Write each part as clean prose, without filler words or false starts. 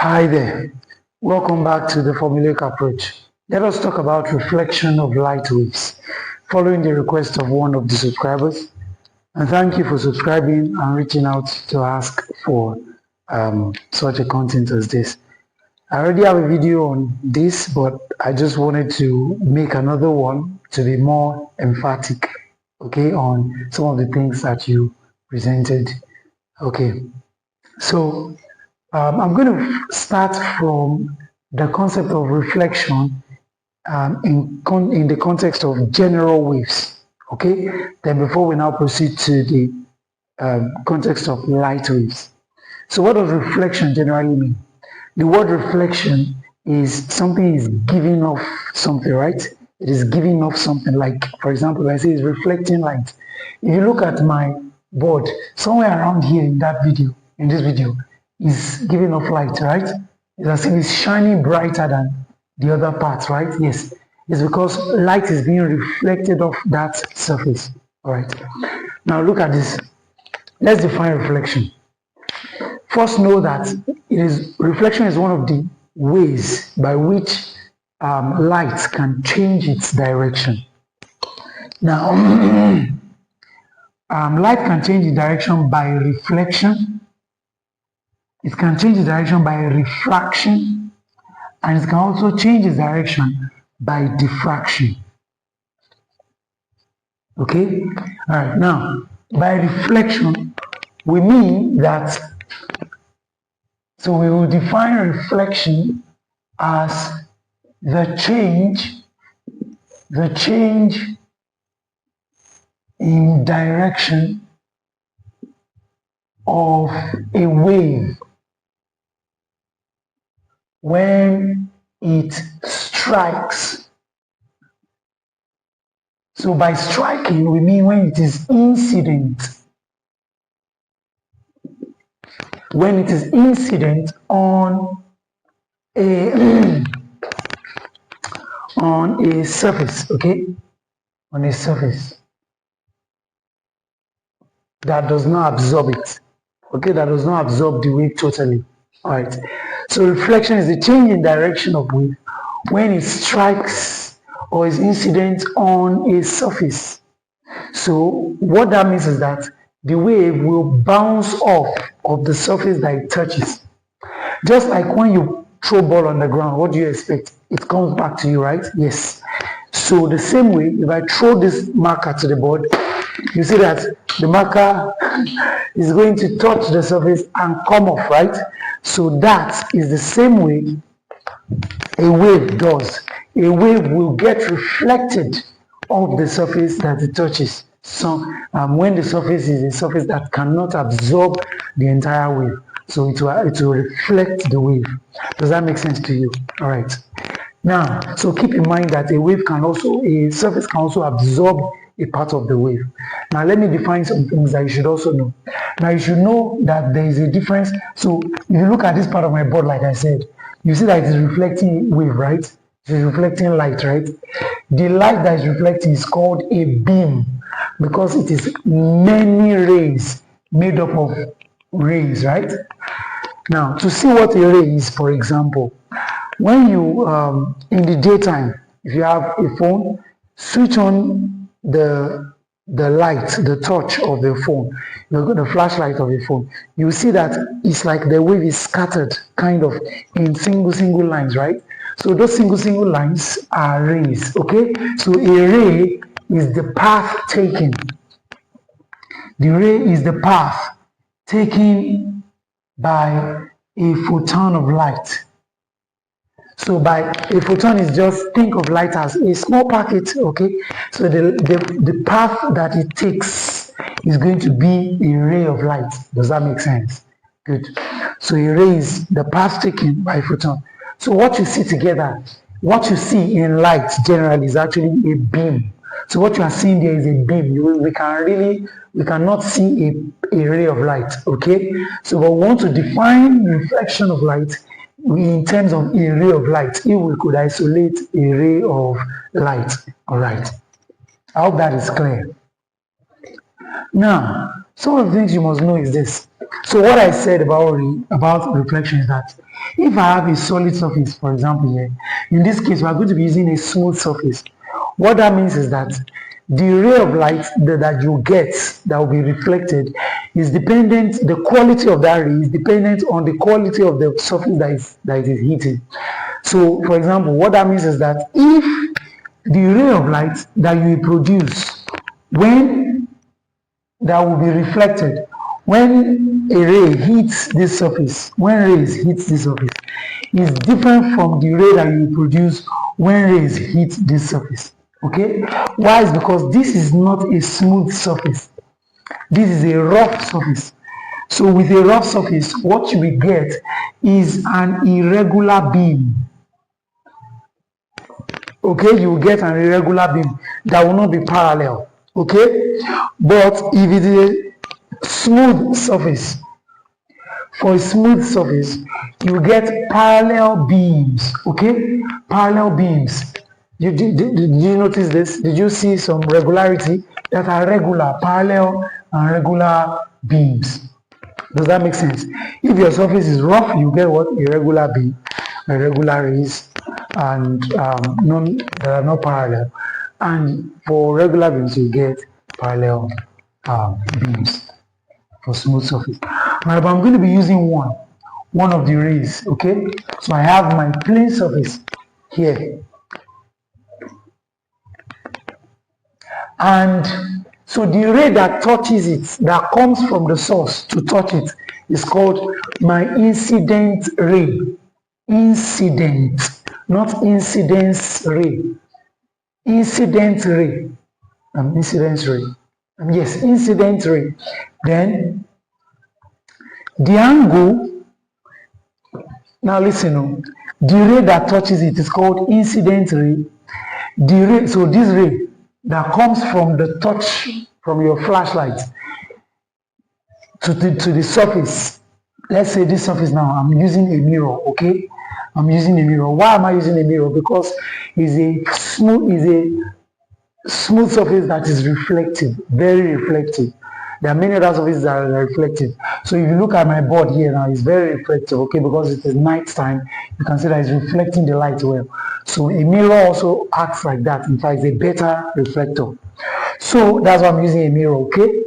Hi there, welcome back to the formulaic approach. Let us talk about reflection of light waves, following the request of one of the subscribers. And thank you for subscribing and reaching out to ask for such a content as this. I already have a video on this, but I just wanted to make another one to be more emphatic, okay, on some of the things that you presented. Okay, so I'm going to start from the concept of reflection in the context of general waves. Okay, then before we now proceed to the context of light waves. So, what does reflection generally mean? The word reflection is something is giving off something, right? It is giving off something. Like, for example, I say it's reflecting light. If you look at my board, somewhere around here in this video, is giving off light, right? It's as if it's shining brighter than the other parts, right? Yes. It's because light is being reflected off that surface. All right. Now look at this. Let's define reflection. First, know that reflection is one of the ways by which light can change its direction. Now, light can change its direction by reflection. It can change its direction by refraction, and it can also change its direction by diffraction. Okay? All right. Now, by reflection, we mean that, so we will define reflection as the change in direction of a wave when it strikes. So by striking, we mean when it is incident. When it is incident on a on a surface, okay? On a surface that does not absorb it, okay? That does not absorb the wave totally, all right? So reflection is the change in direction of wave when it strikes or is incident on a surface. So what that means is that the wave will bounce off of the surface that it touches. Just like when you throw ball on the ground, what do you expect? It comes back to you, right? Yes. So the same way, if I throw this marker to the board, you see that the marker is going to touch the surface and come off, right? So that is the same way a wave does. A wave will get reflected off the surface that it touches. So when the surface is a surface that cannot absorb the entire wave, so it will reflect the wave. Does that make sense to you? All right. Now, so keep in mind that a surface can also absorb a part of the wave. Now, let me define some things that you should also know. Now, you should know that there is a difference. So, if you look at this part of my board, like I said, you see that it is reflecting wave, right? It is reflecting light, right? The light that is reflecting is called a beam because it is many rays made up of rays, right? Now, to see what a ray is, for example, when you, in the daytime, if you have a phone, switch on the light, the torch of the phone, the flashlight of the phone, you see that it's like the wave is scattered kind of in single lines, right? So those single lines are rays, okay? So a ray is the path taken. The ray is the path taken by a photon of light. So by a photon is just think of light as a small packet, okay? So the path that it takes is going to be a ray of light. Does that make sense? Good. So a ray is the path taken by a photon. So what you see together, what you see in light generally is actually a beam. So what you are seeing there is a beam. We cannot see a ray of light, okay? So we want to define reflection of light in terms of a ray of light, if we could isolate a ray of light. All right. I hope that is clear. Now, some of the things you must know is this. So what I said about reflection is that if I have a solid surface, for example here, in this case we are going to be using a smooth surface. What that means is that the ray of light that you get that will be reflected is dependent, the quality of that ray is dependent on the quality of the surface that it is hitting. So for example, what that means is that if the ray of light that you produce when that will be reflected when a ray hits this surface, when rays hit this surface, is different from the ray that you produce when rays hit this surface. Okay? Why? Is because this is not a smooth surface. This is a rough surface. So with a rough surface, what you will get is an irregular beam. Okay, you will get an irregular beam that will not be parallel. Okay, but if it is a smooth surface, for a smooth surface, you get parallel beams. Okay, parallel beams. Did you notice this? Did you see some regularity that are regular, parallel and regular beams? Does that make sense? If your surface is rough, you get what? Irregular beam, irregular rays, and none that are not parallel. And for regular beams, you get parallel beams for smooth surface. Right, but I'm going to be using one of the rays. Okay, so I have my plane surface here, and so the ray that touches it, that comes from the source to touch it, is called my incident ray. Incident, not incidence ray. Incident ray. Incidence ray. Yes, incident ray. Then the angle, now listen, the ray that touches it is called incident ray. The ray, so this ray that comes from the touch from your flashlight to the surface. Let's say this surface now, I'm using a mirror, okay? I'm using a mirror. Why am I using a mirror? Because it's a smooth surface that is reflective, very reflective. There are many other surfaces that are reflective. So if you look at my board here now, it's very reflective, okay? Because it is night time, you can see that it's reflecting the light well. So a mirror also acts like that. In fact, it's a better reflector. So that's why I'm using a mirror, okay?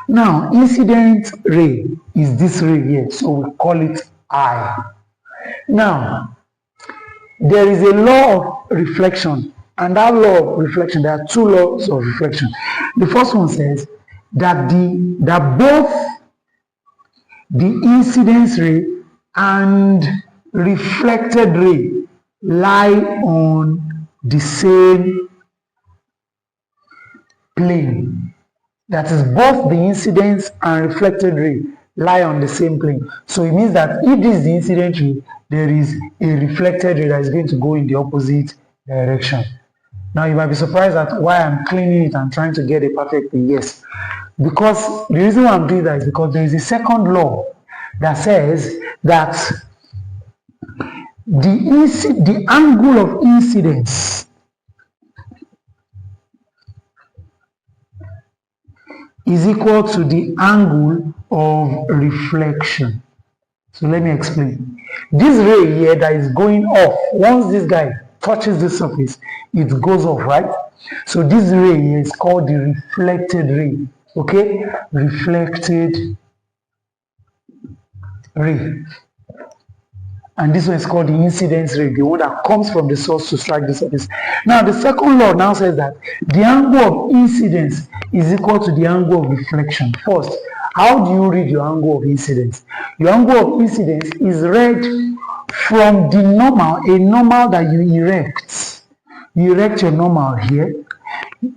Now, incident ray is this ray here, so we call it I. Now, there is a law of reflection, and that law of reflection, there are two laws of reflection. The first one says that both the incidence ray and reflected ray lie on the same plane. That is, both the incidence and reflected ray lie on the same plane. So it means that if this is the incident ray, there is a reflected ray that is going to go in the opposite direction. Now you might be surprised at why I'm cleaning it and trying to get a perfect thing. Yes, because the reason why I'm doing that is because there is a second law that says that the angle of incidence is equal to the angle of reflection. So let me explain. This ray here that is going off, once this guy touches the surface, it goes off, right? So this ray here is called the reflected ray, okay? Reflected ray. And this one is called the incidence ray, the one that comes from the source to strike the surface. Now, the second law now says that the angle of incidence is equal to the angle of reflection. First, how do you read your angle of incidence? Your angle of incidence is read from the normal, a normal that you erect. You erect your normal here.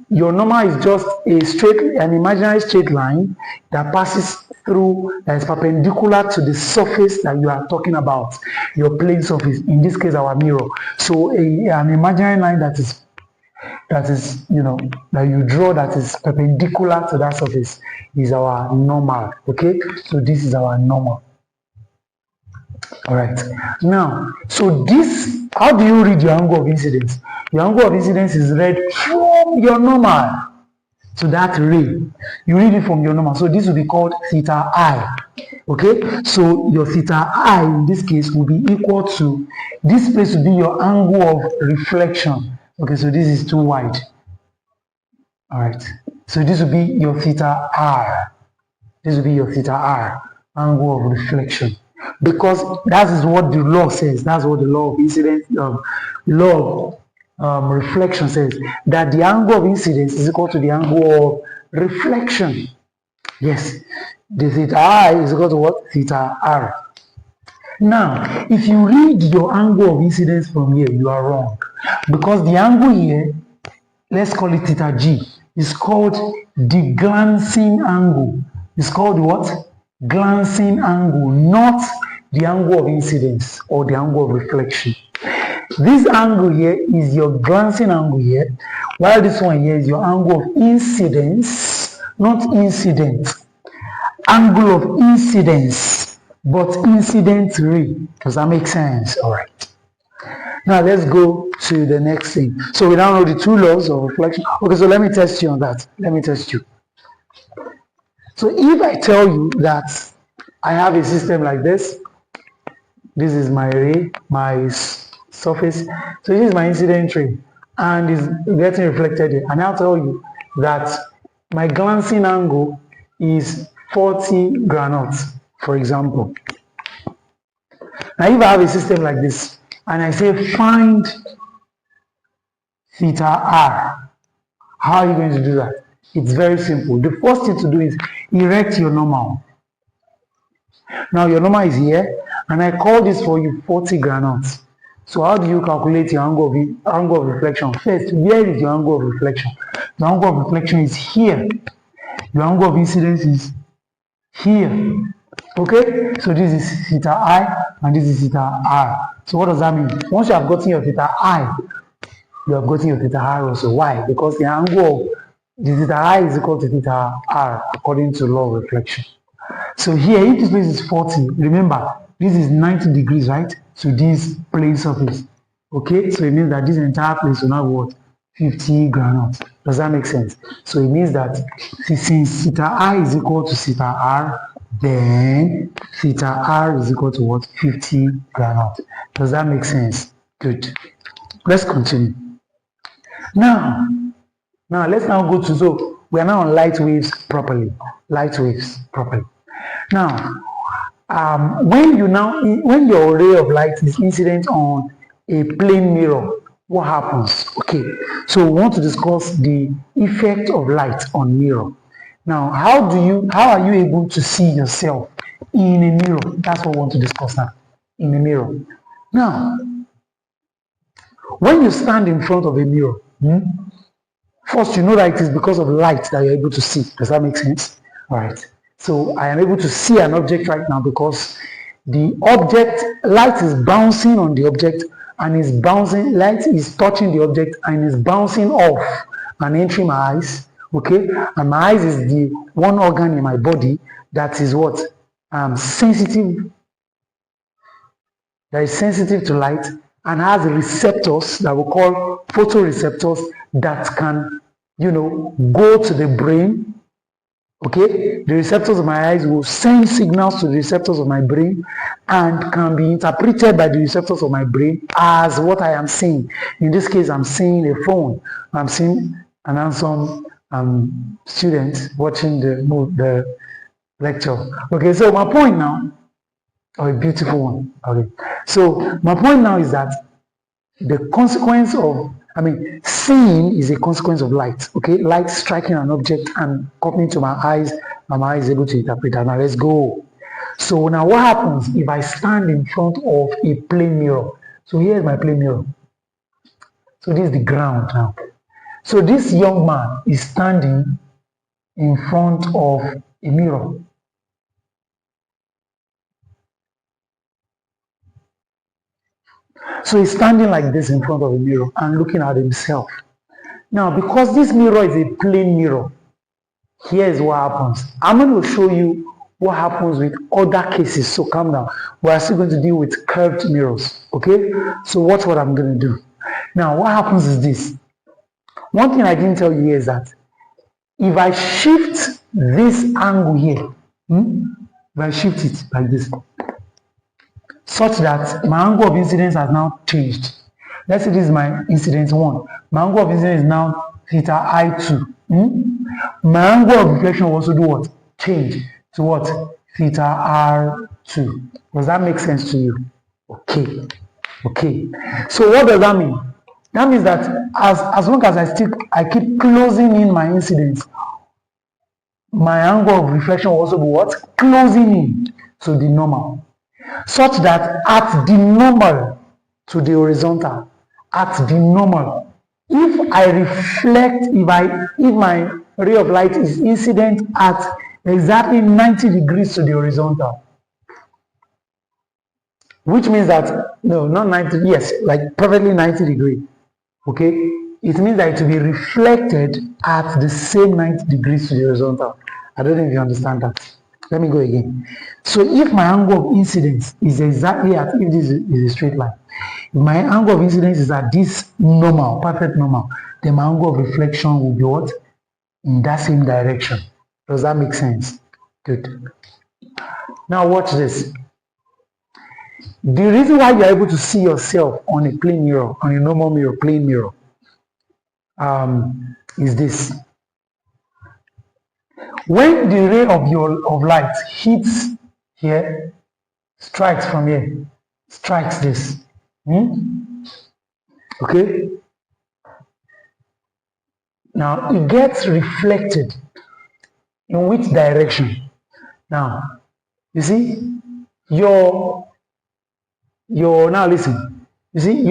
Your normal is just an imaginary straight line that passes through, that is perpendicular to the surface that you are talking about, your plane surface, in this case our mirror. So an imaginary line that is that you draw, that is perpendicular to that surface, is our normal. Okay, so this is our normal. All right, now, so this, how do you read your angle of incidence? Your angle of incidence is read from your normal. So that ray, you read it from your normal. So this will be called theta I. Okay, so your theta I in this case will be equal to, this place will be your angle of reflection. Okay, so this is too wide. All right, so this will be your theta R. This will be your theta R, angle of reflection. Because that is what the law says. That's what the law of incidence, reflection says, that the angle of incidence is equal to the angle of reflection. Yes, the theta I is equal to what? Theta R. Now, if you read your angle of incidence from here, you are wrong. Because the angle here, let's call it theta G, is called the glancing angle. It's called what? Glancing angle, not the angle of incidence or the angle of reflection. This angle here is your glancing angle here, while this one here is your angle of incidence, not incident. Angle of incidence, but incident ray. Does that make sense? All right. Now let's go to the next thing. So we now know the two laws of reflection. Okay, so let me test you on that. Let me test you. So if I tell you that I have a system like this is my ray, my surface. So this is my incident ray, and it's getting reflected here. And I'll tell you that my glancing angle is 40 granotes, for example. Now if I have a system like this, and I say find theta R, how are you going to do that? It's very simple. The first thing to do is erect your normal. Now your normal is here, and I call this for you 40 granotes. So how do you calculate your angle of reflection? First, where is your angle of reflection? The angle of reflection is here. Your angle of incidence is here. Okay? So this is theta I, and this is theta R. So what does that mean? Once you have gotten your theta I, you have gotten your theta R also. Why? Because the angle of the theta I is equal to theta R according to law of reflection. So here, if this place is 40, remember, this is 90 degrees, right? So this plane surface. Okay, so it means that this entire place will now be what? 50 granotes. Does that make sense? So it means that since theta I is equal to theta R, then theta R is equal to what? 50 granotes. Does that make sense? Good. Let's continue. Now let's now go to, so we are now on light waves properly. Light waves properly. Now, when your ray of light is incident on a plane mirror, what happens? Okay, so we want to discuss the effect of light on mirror. Now, how are you able to see yourself in a mirror? That's what we want to discuss now, in a mirror. Now, when you stand in front of a mirror, first you know that it is because of light that you're able to see. Does that make sense? All right. So I am able to see an object right now because the object, light is bouncing on the object and is bouncing, light is touching the object and is bouncing off and entering my eyes, okay? And my eyes is the one organ in my body that is what? Sensitive, that is sensitive to light and has receptors that we call photoreceptors that can, go to the brain. Okay, the receptors of my eyes will send signals to the receptors of my brain and can be interpreted by the receptors of my brain as what I am seeing. In this case, I'm seeing a phone. I'm seeing an handsome student watching the lecture. Okay, so my point now, a beautiful one. Okay, so my point now is that the consequence of, seeing is a consequence of light, okay? Light striking an object and coming to my eyes, and my eye is able to interpret that. Now let's go. So now what happens if I stand in front of a plane mirror? So here's my plane mirror. So this is the ground now. So this young man is standing in front of a mirror. So he's standing like this in front of a mirror and looking at himself. Now, because this mirror is a plane mirror, here's what happens. I'm going to show you what happens with other cases. So calm down. We're still going to deal with curved mirrors. Okay? So watch what I'm going to do. Now, what happens is this. One thing I didn't tell you here is that if I shift this angle here, if I shift it like this, such that my angle of incidence has now changed. Let's say this is my incidence 1. My angle of incidence is now theta I2. My angle of reflection will also do what? Change to what? Theta R2. Does that make sense to you? Okay. Okay. So what does that mean? That means that as long as I keep closing in my incidence, my angle of reflection will also be what? Closing in to the normal. Such that at the normal to the horizontal, at the normal, if I reflect, if my ray of light is incident at exactly 90 degrees to the horizontal, which means that, no, not 90, yes, like perfectly 90 degree, okay? It means that it will be reflected at the same 90 degrees to the horizontal. I don't know if you understand that. Let me go again. So if my angle of incidence is exactly at, if this is a straight line, if my angle of incidence is at this normal, perfect normal, then my angle of reflection will be what? In that same direction. Does that make sense? Good. Now watch this. The reason why you're able to see yourself on a plane mirror, on a normal mirror, plane mirror, is this. When the ray of light hits here, strikes from here, strikes this, okay? Now it gets reflected in which direction? Now, you see, now listen. You see,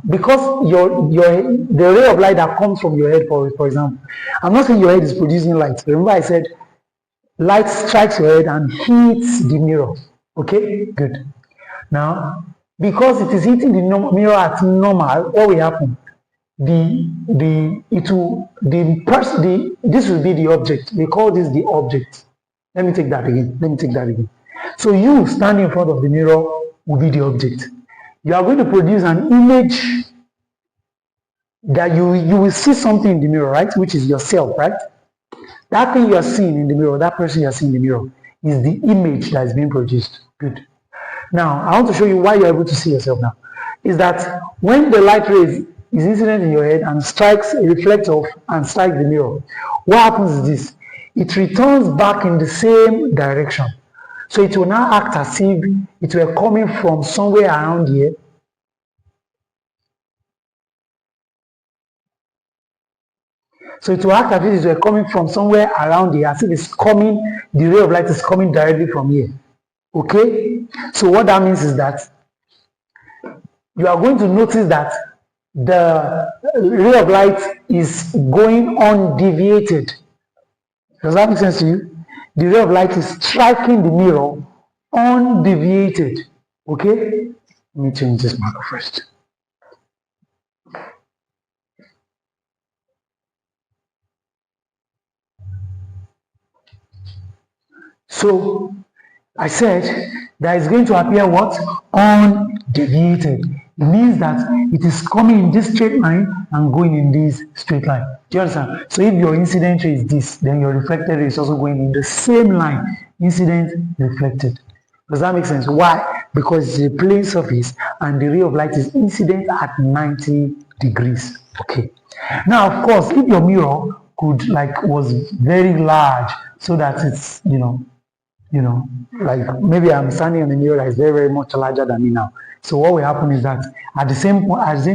because the ray of light that comes from your head, for example, I'm not saying your head is producing light. Remember I said light strikes your head and hits the mirror. Okay, good. Now, because it is hitting the mirror at normal, what will happen? This will be the object. We call this the object. Let me take that again. So you standing in front of the mirror will be the object. You are going to produce an image that you will see something in the mirror, right? Which is yourself, right? That thing you are seeing in the mirror, that person you are seeing in the mirror, is the image that is being produced. Good. Now, I want to show you why you're able to see yourself now. Is that when the light rays is incident in your head and reflects off and strikes the mirror, what happens is this. It returns back in the same direction. So it will now act as if it were coming from somewhere around here. So it will act as if it were coming from somewhere around here, as if it's coming, the ray of light is coming directly from here. Okay? So what that means is that you are going to notice that the ray of light is going undeviated. Does that make sense to you? The ray of light is striking the mirror undeviated. Okay? Let me change this marker first. So I said that it's going to appear what? Undeviated. It means that it is coming in this straight line and going in this straight line. Do you understand? So if your incident ray is this, then your reflected ray is also going in the same line. Incident, reflected. Does that make sense? Why? Because it's a plane surface and the ray of light is incident at 90 degrees. Okay. Now, of course, if your mirror was very large so that it's, like maybe I'm standing on a mirror that is very, very much larger than me now. So what will happen is that at the same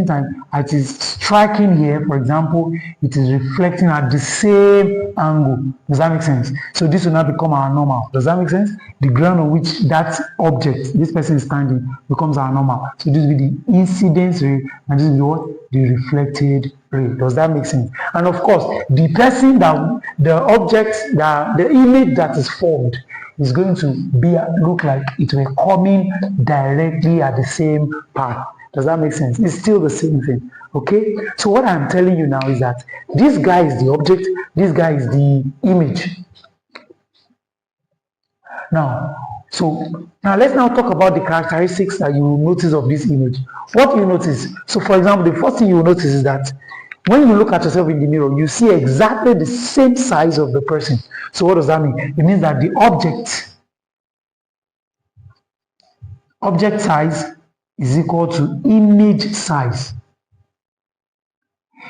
time, it is striking here, for example, it is reflecting at the same angle. Does that make sense? So this will now become our normal. Does that make sense? The ground on which that object, this person is standing, becomes our normal. So this will be the incidence ray, and this will be what? The reflected ray. Does that make sense? And of course, the person the image that is formed is going to look like it will coming directly at the same path. Does that make sense? It's still the same thing. Okay? So what I'm telling you now is that this guy is the object, this guy is the image. Now let's now talk about the characteristics that you will notice of this image. What do you notice? So for example, the first thing you will notice is that When you look at yourself in the mirror, you see exactly the same size of the person. So what does that mean? It means that the object size is equal to image size.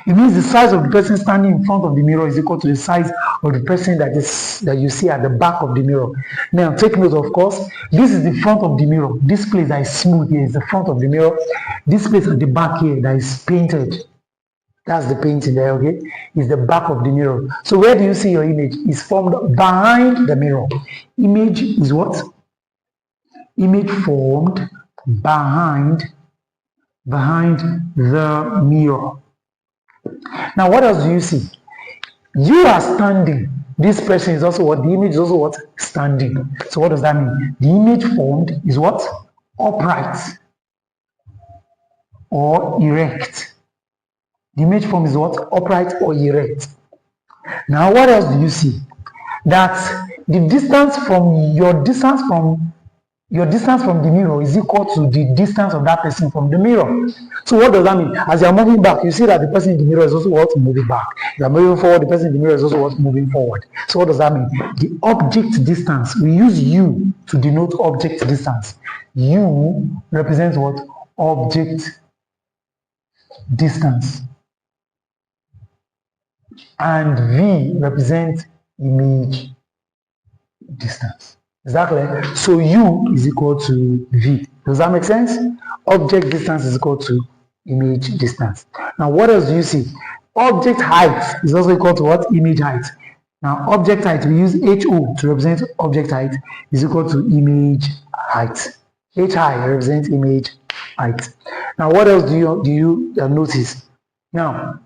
It means the size of the person standing in front of the mirror is equal to the size of the person that you see at the back of the mirror. Now take note, of course, this is the front of the mirror. This place that is smooth here is the front of the mirror. This place at the back here that is painted, that's the painting there, okay, is the back of the mirror. So where do you see your image? It's formed behind the mirror. Image is what? Image formed behind the mirror. Now, what else do you see? You are standing. This person is also what? The image is also what? Standing. So what does that mean? The image formed is what? Upright or erect. The image form is what? Upright or erect. Now, what else do you see? That the distance from your distance from the mirror is equal to the distance of that person from the mirror. So what does that mean? As you are moving back, you see that the person in the mirror is also what? Moving back. You are moving forward, the person in the mirror is also what? Moving forward. So what does that mean? The object distance, we use U to denote object distance. U represents what? Object distance. And V represents image distance. Exactly. So U is equal to V. Does that make sense? Object distance is equal to image distance. Now, what else do you see? Object height is also equal to what? Image height. Now, object height, we use HO to represent object height is equal to image height. HI represents image height. Now, what else do you notice? Now,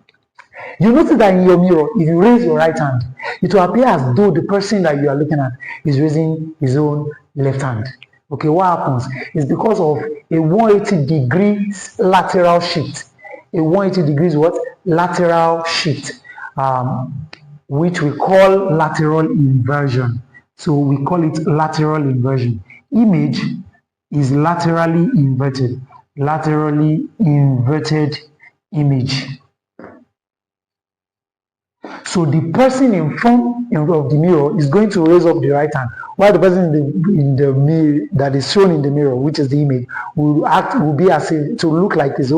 you notice that in your mirror, if you raise your right hand, it will appear as though the person that you are looking at is raising his own left hand. Okay, what happens? It's because of a 180 degrees lateral shift. A 180 degrees what? Lateral shift, which we call lateral inversion. So we call it lateral inversion. Image is laterally inverted. Laterally inverted image. So the person in front of the mirror is going to raise up the right hand, while the person in the mirror that is shown in the mirror, which is the image, will be as if to look like is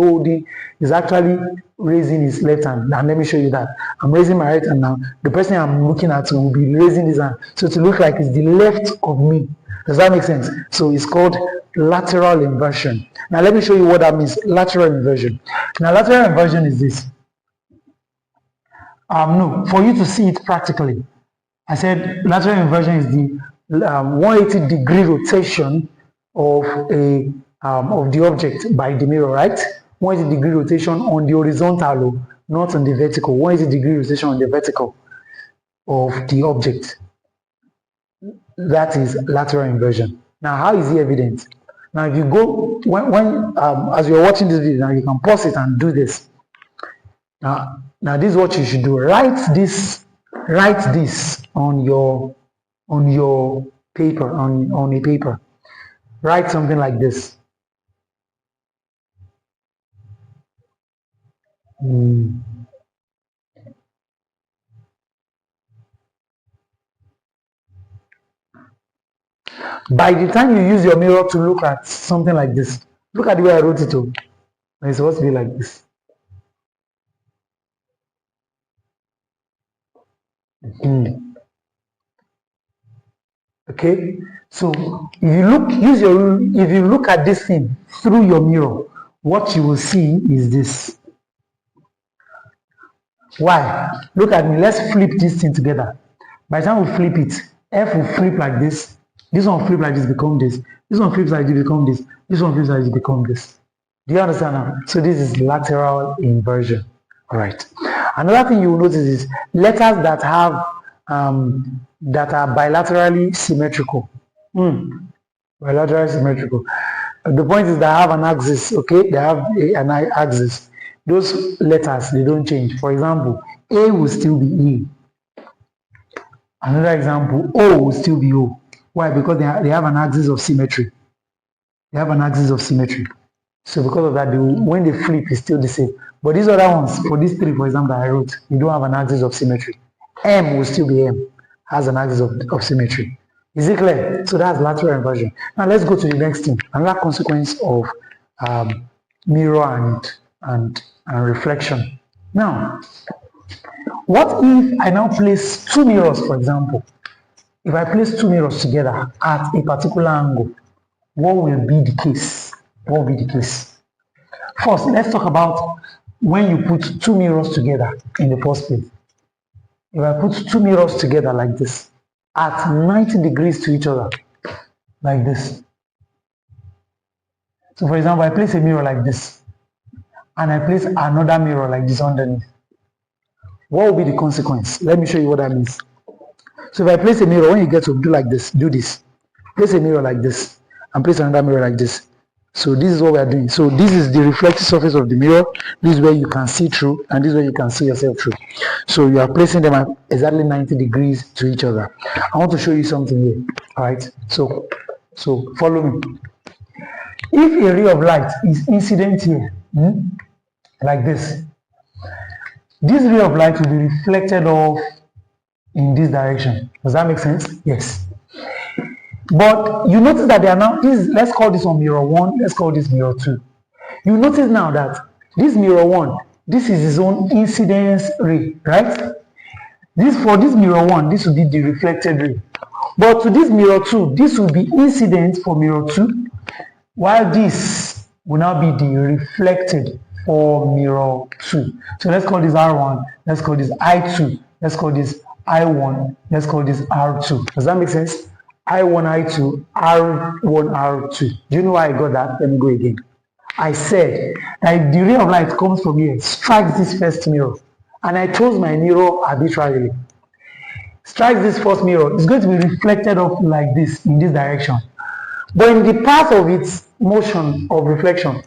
actually raising his left hand. Now let me show you that. I'm raising my right hand now. The person I'm looking at will be raising his hand, so to look like it's the left of me. Does that make sense? So it's called lateral inversion. Now let me show you what that means. Lateral inversion. Now lateral inversion is this. No, for you to see it practically, I said lateral inversion is the 180 degree rotation of the object by the mirror, right? 180 degree rotation on the horizontal, not on the vertical. 180 degree rotation on the vertical of the object. That is lateral inversion. Now, how is it evident? Now, if you go as you're watching this video, now you can pause it and do this. Now this is what you should do. Write this on your paper, on a paper. Write something like this. By the time you use your mirror to look at something like this, look at the way I wrote it. It's supposed to be like this. Okay, so if you look at this thing through your mirror, what you will see is this. Why? Look at me. Let's flip this thing together. By the time we flip it, F will flip like this. This one will flip like this, become this. This one flips like this, become this. This one flips like this, become this. Do you understand now? So this is lateral inversion. All right. Another thing you will notice is letters that have that are bilaterally symmetrical. Bilaterally symmetrical. The point is they have an axis. Okay, they have an axis. Those letters, they don't change. For example, A will still be E. Another example, O will still be O. Why? Because they have an axis of symmetry. They have an axis of symmetry. So because of that, when they flip, it's still the same. But these other ones, for these three, for example, I wrote, you don't have an axis of symmetry. M will still be M, has an axis of symmetry. Is it clear? So that's lateral inversion. Now let's go to the next thing. Another consequence of mirror and reflection. Now, what if I now place two mirrors, for example? If I place two mirrors together at a particular angle, what will be the case? What will be the case? First, let's talk about when you put two mirrors together in the first place. If I put two mirrors together like this, at 90 degrees to each other, like this. So for example, I place a mirror like this, and I place another mirror like this underneath. What will be the consequence? Let me show you what that means. So if I place a mirror, when you get to do like this, do this. Place a mirror like this, and place another mirror like this. So this is what we are doing. So this is the reflective surface of the mirror. This is where you can see through, and this is where you can see yourself through. So you are placing them at exactly 90 degrees to each other. I want to show you something here. All right. So follow me. If a ray of light is incident here, like this ray of light will be reflected off in this direction. Does that make sense? Yes. But you notice that they are now, let's call this one mirror 1, let's call this mirror 2. You notice now that this mirror 1, this is its own incidence ray, right? For this mirror 1, this will be the reflected ray. But to this mirror 2, this will be incident for mirror 2, while this will now be the reflected for mirror 2. So let's call this R1, let's call this I2, let's call this I1, let's call this R2. Does that make sense? I1, I2, R1, R2. Do you know why I got that? Let me go again. I said that the ray of light comes from here, strikes this first mirror, and I chose my mirror arbitrarily. Strikes this first mirror, it's going to be reflected off like this, in this direction. But in the path of its motion of reflection,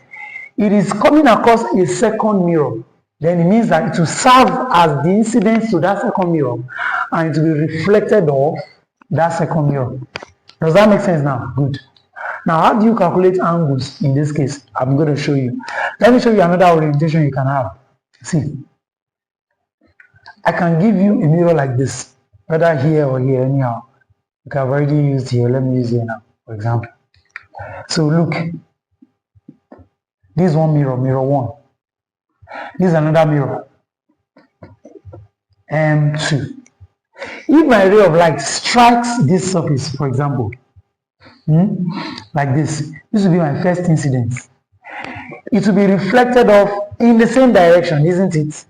it is coming across a second mirror. Then it means that it will serve as the incidence to that second mirror, and it will be reflected off that second mirror. Does that make sense now? Good. Now, how do you calculate angles in this case? I'm going to show you. Let me show you another orientation you can have. See, I can give you a mirror like this, whether here or here, anyhow. Like I've already used here. Let me use here now, for example. So look, this one mirror, mirror 1. This is another mirror, M2. If my ray of light strikes this surface, for example, like this will be my first incidence. It will be reflected off in the same direction, isn't it?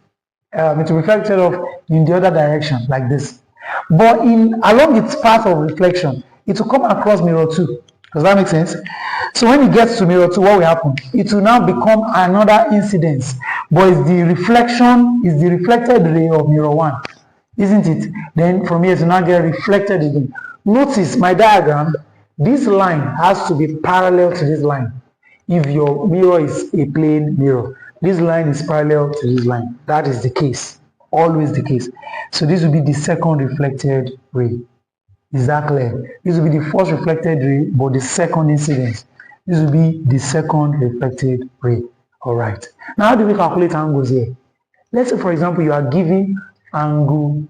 It will be reflected off in the other direction, like this. But along its path of reflection, it will come across mirror 2. Does that make sense? So when it gets to mirror 2, what will happen? It will now become another incidence, but it's the reflected ray of mirror 1. Isn't it? Then from here to now get reflected again. Notice my diagram, this line has to be parallel to this line. If your mirror is a plane mirror, this line is parallel to this line. That is the case, always the case. So this will be the second reflected ray. Is that clear? This will be the first reflected ray, but the second incidence. This will be the second reflected ray. All right. Now, how do we calculate angles here? Let's say, for example, you are giving angle,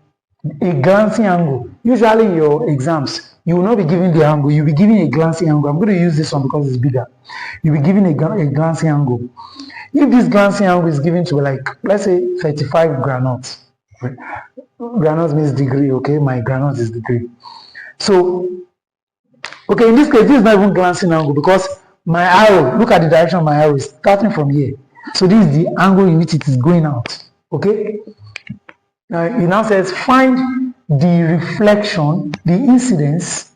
a glancing angle. Usually in your exams, you will not be giving the angle, you'll be giving a glancing angle. I'm going to use this one because it's bigger. You'll be giving a glancing angle. If this glancing angle is given to, like, let's say 35 granotes. Granotes means degree, okay? My granote is degree. So, okay, in this case, this is not even glancing angle because my arrow, look at the direction of my arrow, is starting from here. So this is the angle in which it is going out, okay? Now, it now says find the reflection, the incidence,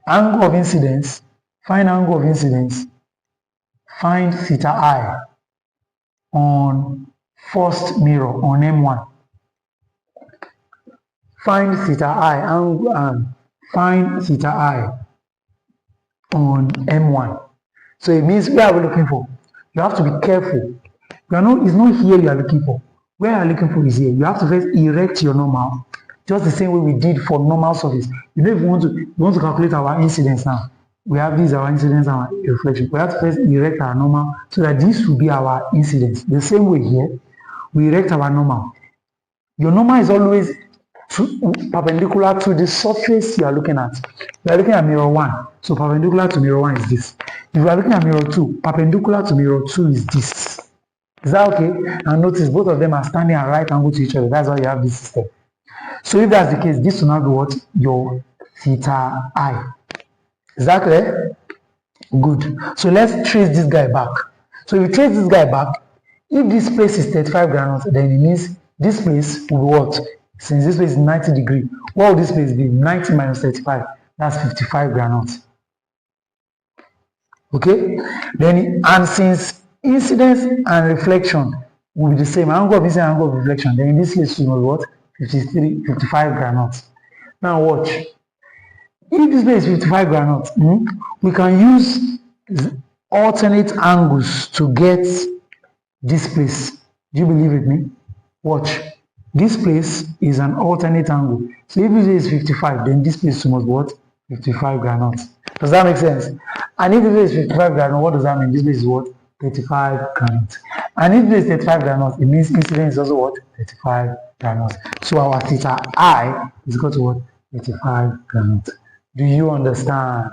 angle of incidence, find angle of incidence, find theta I on first mirror on M1. Find theta I, angle and find theta I on M1. So it means where are we looking for? You have to be careful. It's not here you are looking for. Where you are looking for is here. You have to first erect your normal, just the same way we did for normal surface. You don't even want to calculate our incidence now. we have these our incidence and our reflection. We have to first erect our normal so that this will be our incidence. The same way here, we erect our normal. Your normal is always perpendicular to the surface you are looking at. You are looking at mirror 1, so perpendicular to mirror 1 is this. If you are looking at mirror 2, perpendicular to mirror 2 is this. Is that okay? And notice both of them are standing at right angle to each other. That's why you have this system. So if that's the case, this will now be what? Your theta I. Is that clear? Good. So let's trace this guy back. So if you trace this guy back, if this place is 35 grams, then it means this place will be what? Since this place is 90 degrees, what will this place be? 90 minus 35. That's 55 grams. Okay? Then, and since incidence and reflection will be the same, angle of incidence and angle of reflection, then in this case, you know what? 55 grams. Now watch. If this place is 55 grams, we can use alternate angles to get this place. Do you believe with me? Watch. This place is an alternate angle. So if this is 55, then this place must be what? 55 grams. Does that make sense? And if this is 55 grams, what does that mean? This place is what? 35 grams. And if this is 35 grams, it means incidence is also what? 35 grams. So our theta I is equal to what? 35 grams. Do you understand?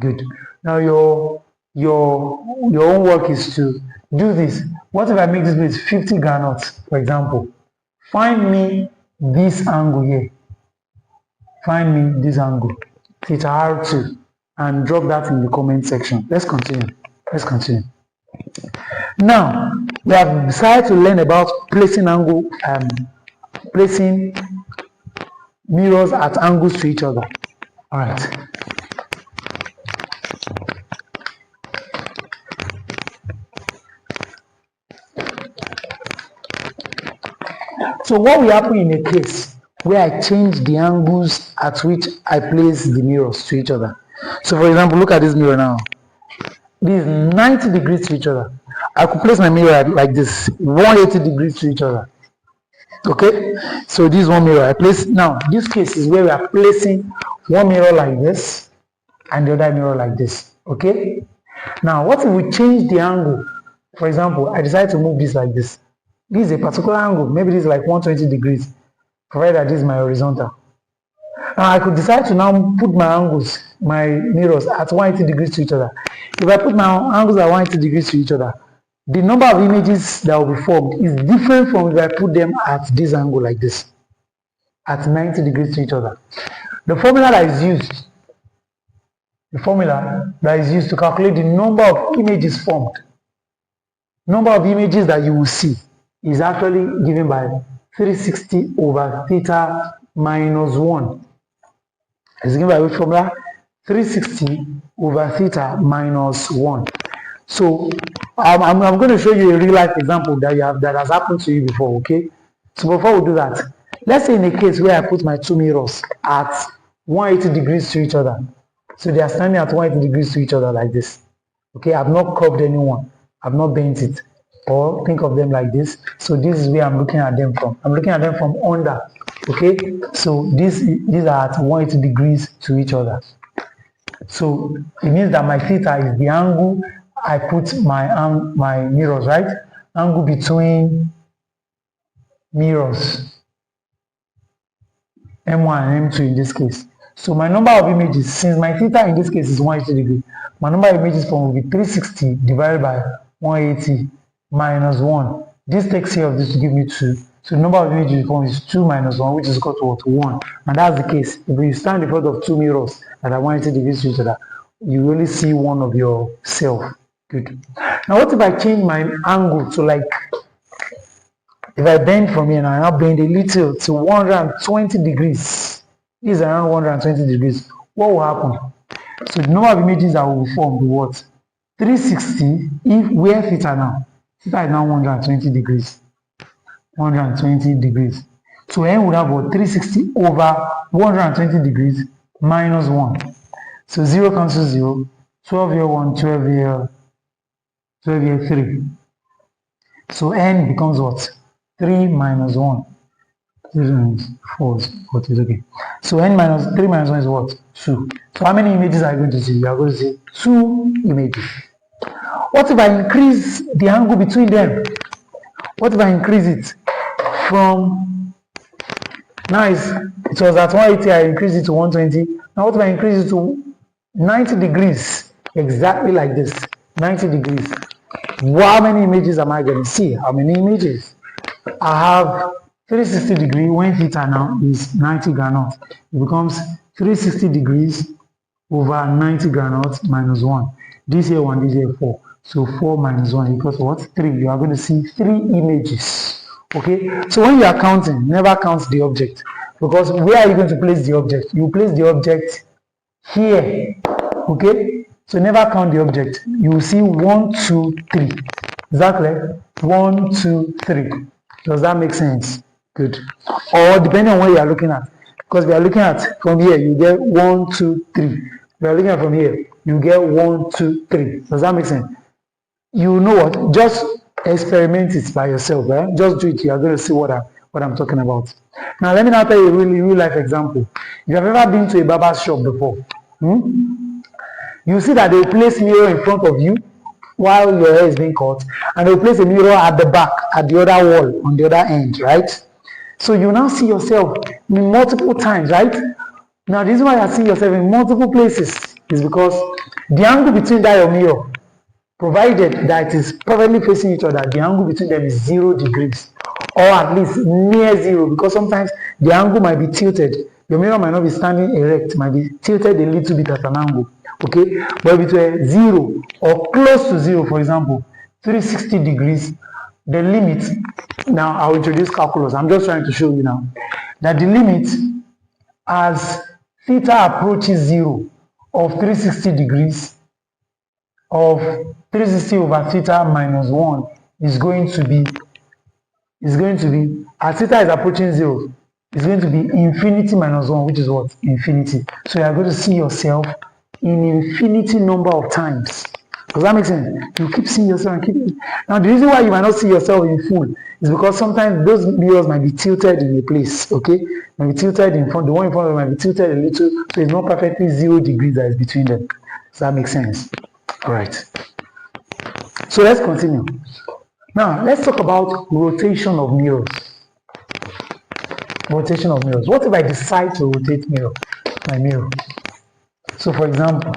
Good. Now your own work is to do this. What if I make this place 50 grams, for example? Find me this angle here. Find me this angle, theta R2, and drop that in the comment section. Let's continue. Now, we have decided to learn about placing placing mirrors at angles to each other. All right. So what will happen in a case where I change the angles at which I place the mirrors to each other? So for example, look at this mirror now. This is 90 degrees to each other. I could place my mirror like this, 180 degrees to each other. Okay, so this one mirror I place. Now this case is where we are placing one mirror like this and the other mirror like this. Okay, now what if we change the angle? For example, I decide to move this like this. This is a particular angle, maybe this is like 120 degrees, provided that this is my horizontal. Now I could decide to now put my angles, my mirrors at 180 degrees to each other. If I put my angles at 180 degrees to each other, the number of images that will be formed is different from if I put them at this angle like this, at 90 degrees to each other. The formula that is used to calculate the number of images formed, number of images that you will see, is actually given by 360 over theta minus 1. It's given by which formula? 360 over theta minus 1. So I'm going to show you a real life example that has happened to you before, okay? So before we do that, let's say in a case where I put my two mirrors at 180 degrees to each other. So they are standing at 180 degrees to each other like this. Okay, I've not curved anyone. I've not bent it. Or think of them like this. So this is where I'm looking at them from. I'm looking at them from under. Okay, so these are at 180 degrees to each other. So it means that my theta is the angle I put my mirrors, right? Angle between mirrors, M1 and M2 in this case. So my number of images, since my theta in this case is 180 degrees, my number of images formed will be 360 divided by 180 minus 1. This takes care of this to give me 2. So the number of images formed is 2 minus 1, which is equal to what? 1. And that's the case. If you stand in front of two mirrors that are 180 degrees to each other, you only see one of yourself. Good. Now what if I change my angle to, like, if I bend from here now, I bend a little to 120 degrees. This is around 120 degrees. What will happen? So the number of images that will be formed will be what? 360, if where theta now? Theta is now 120 degrees. 120 degrees. So n would have what? 360 over 120 degrees minus 1. So 0 cancels 0. 12 here 1, 12 here 3. So n becomes what? 3 minus 1. 4 is what is okay. So n minus 3 minus 1 is what? 2. So how many images are you going to see? You are going to see 2 images. What if I increase the angle between them? What if I increase it from, now it was at 180, I increase it to 120. Now what if I increase it to 90 degrees? Exactly like this, 90 degrees. How many images am I going to see? How many images? I have 360 degrees when theta now is 90 granite. It becomes 360 degrees over 90 granite minus 1. This here 1, this here 4. So 4 minus 1 equals what? 3. You are going to see 3 images. Okay? So when you are counting, never count the object. Because where are you going to place the object? You place the object here. Okay? So never count the object. You will see 1, 2, 3. Exactly. 1, 2, 3. Does that make sense? Good. Or depending on what you are looking at. Because we are looking at from here, you get 1, 2, 3. We are looking at from here, you get 1, 2, 3. Does that make sense? You know what? Just experiment it by yourself. Right? Just do it. You are going to see what I'm talking about. Now, let me now tell you a real life example. If you have ever been to a barber shop before, you see that they will place mirror in front of you while your hair is being cut, and they will place a mirror at the back, at the other wall, on the other end, right? So you now see yourself in multiple times, right? Now, the reason why you see yourself in multiple places is because the angle between that your mirror, provided that it is perfectly facing each other, the angle between them is 0 degrees, or at least near 0, because sometimes the angle might be tilted. Your mirror might not be standing erect, might be tilted a little bit at an angle, okay? But if it were 0 or close to 0, for example, 360 degrees, the limit, now I'll introduce calculus. I'm just trying to show you now that the limit as theta approaches 0 of 360 degrees of 360 over theta minus 1 is going to be, as theta is approaching 0, it's going to be infinity minus 1, which is what? Infinity. So you are going to see yourself in infinity number of times. Does that make sense? You keep seeing yourself and keep. Now, the reason why you might not see yourself in full is because sometimes those mirrors might be tilted in a place, okay? Might be tilted in front, the one in front of them might be tilted a little, so it's not perfectly 0 degrees that is between them. Does that make sense? All right. So let's continue. Now, let's talk about rotation of mirrors. Rotation of mirrors. What if I decide to rotate my mirror? So, for example,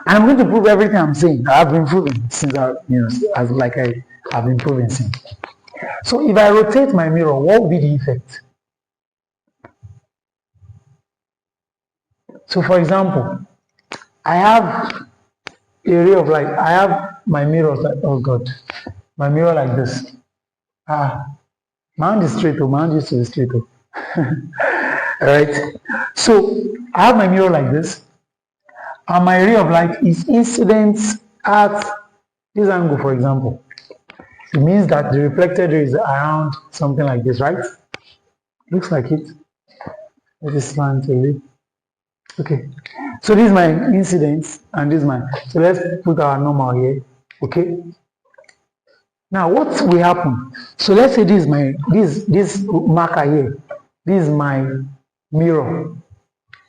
I'm going to prove everything I'm saying. I've been proving since I've been proving since. So if I rotate my mirror, what will be the effect? So for example, I have a ray of light. I have my mirror like, oh God, my mirror like this. My hand is straight, my hand used to be straight. Alright. So I have my mirror like this. And my ray of light is incident at this angle, for example. It means that the reflected ray is around something like this, right? Looks like it. Let us slant a little. Okay. So this is my incidence and this is my. So let's put our normal here. Okay. Now what will happen? So let's say this is my this marker here. This is my mirror.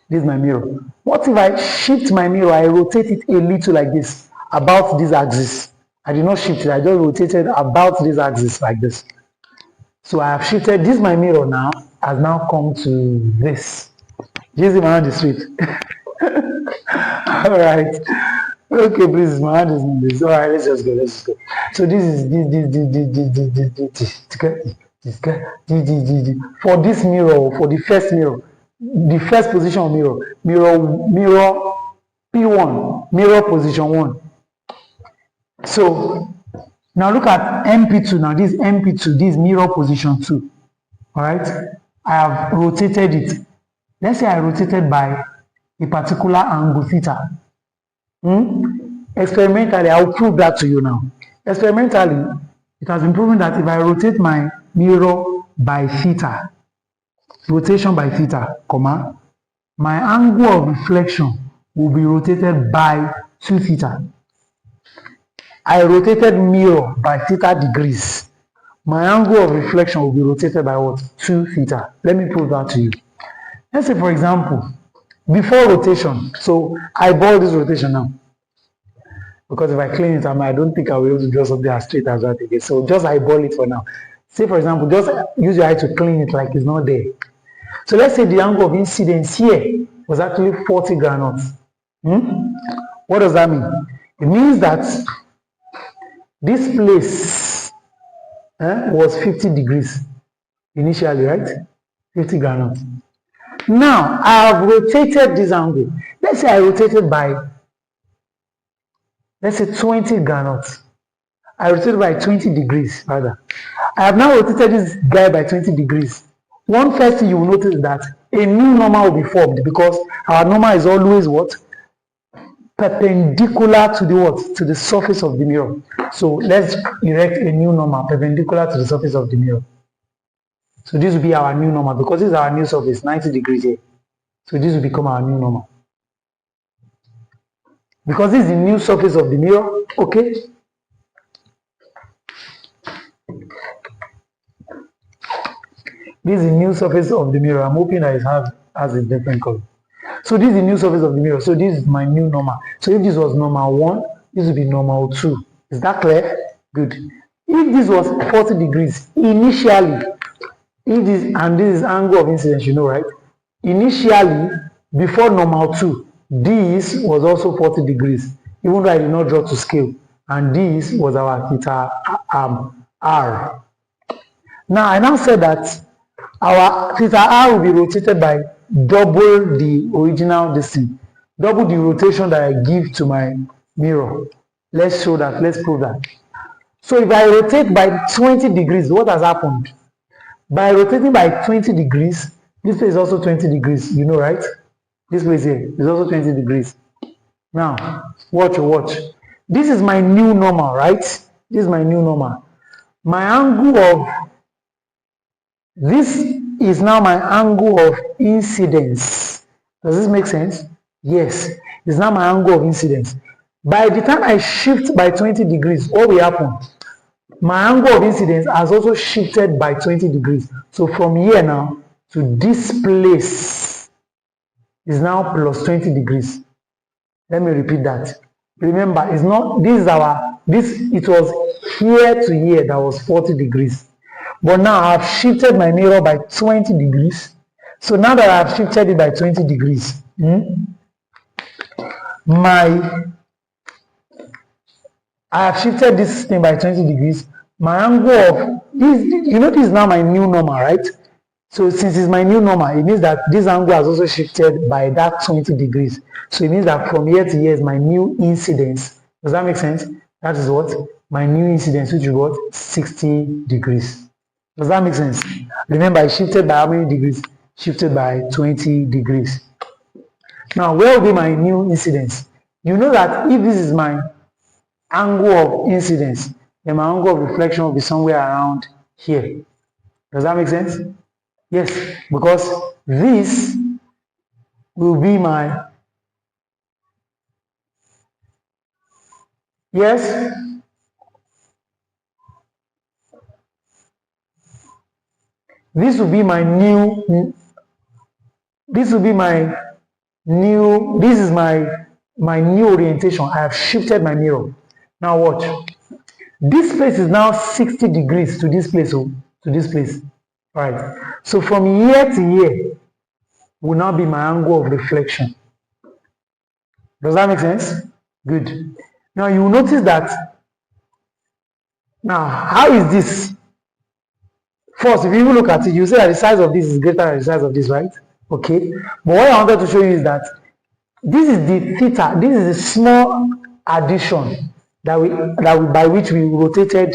This is my mirror. What if I shift my mirror, I rotate it a little like this, about this axis? I did not shift it, I just rotated about this axis like this. So I have shifted, this my mirror now, has now come to this. This is my hand is straight. Alright. Okay, please, my hand is in this. Alright, let's just go. So this is this. For this mirror, for the first mirror, the first position of mirror P1, mirror position 1. So now look at MP2. Now this MP2, this mirror position 2. All right, I have rotated it. Let's say I rotated by a particular angle theta. Experimentally, I will prove that to you now. Experimentally, it has been proven that if I rotate my mirror by theta, rotation by theta, comma, my angle of reflection will be rotated by 2 theta. I rotated mirror by theta degrees, my angle of reflection will be rotated by what? 2 theta. Let me prove that to you. Let's say, for example, before rotation, so I ball this rotation now. Because if I clean it, I don't think I'll be able to draw something as straight as that again. So just eyeball it for now. Say, for example, just use your eye to clean it like it's not there. So let's say the angle of incidence here was actually 40 granotes. What does that mean? It means that this place was 50 degrees initially, right? 50 granotes. Now, I have rotated this angle. Let's say I rotated by, let's say 20 granotes. I rotated by 20 degrees, rather. I have now rotated this guy by 20 degrees. One first thing you will notice that a new normal will be formed because our normal is always what? Perpendicular to the what? To the surface of the mirror. So let's erect a new normal perpendicular to the surface of the mirror. So this will be our new normal because this is our new surface, 90 degrees here. So this will become our new normal. Because this is the new surface of the mirror, okay? This is the new surface of the mirror. I'm hoping that it has a different color. So this is the new surface of the mirror. So this is my new normal. So if this was normal 1, this would be normal 2. Is that clear? Good. If this was 40 degrees, initially, if this, and this is angle of incidence, you know, right? Initially, before normal 2, this was also 40 degrees, even though I did not draw to scale. And this was our theta r. Now, I now said that our theta r will be rotated by double the original distance, double the rotation that I give to my mirror. Let's show that, let's prove that. So if I rotate by 20 degrees, what has happened? By rotating by 20 degrees, this place is also 20 degrees, you know, right? This place here is also 20 degrees. Now, watch. This is my new normal, right? This is my new normal. My angle of, this is now my angle of incidence. Does this make sense? Yes, it's now my angle of incidence. By the time I shift by 20 degrees, what will happen? My angle of incidence has also shifted by 20 degrees. So from here now to this place is now plus 20 degrees. Let me repeat that. Remember, it's not, it was here to here that was 40 degrees. But now I've shifted my mirror by 20 degrees. So now that I've shifted it by 20 degrees, I have shifted this thing by 20 degrees. My angle of this, you know, this is now my new normal, right? So since it's my new normal, it means that this angle has also shifted by that 20 degrees. So it means that from here to here is my new incidence. Does that make sense? That is what? My new incidence, which is what? 60 degrees. Does that make sense? Remember, I shifted by how many degrees? Shifted by 20 degrees. Now, where will be my new incidence? You know that if this is my angle of incidence, then my angle of reflection will be somewhere around here. Does that make sense? Yes, because this will be my, yes? This will be my new, this will be my new, this is my new orientation. I have shifted my mirror. Now watch. This place is now 60 degrees to this place, to this place. All right. So from here to here will now be my angle of reflection. Does that make sense? Good. Now you will notice that, now how is this? First, if you even look at it, you see that the size of this is greater than the size of this, right? Okay. But what I wanted to show you is that this is the theta, this is a small addition by which we rotated.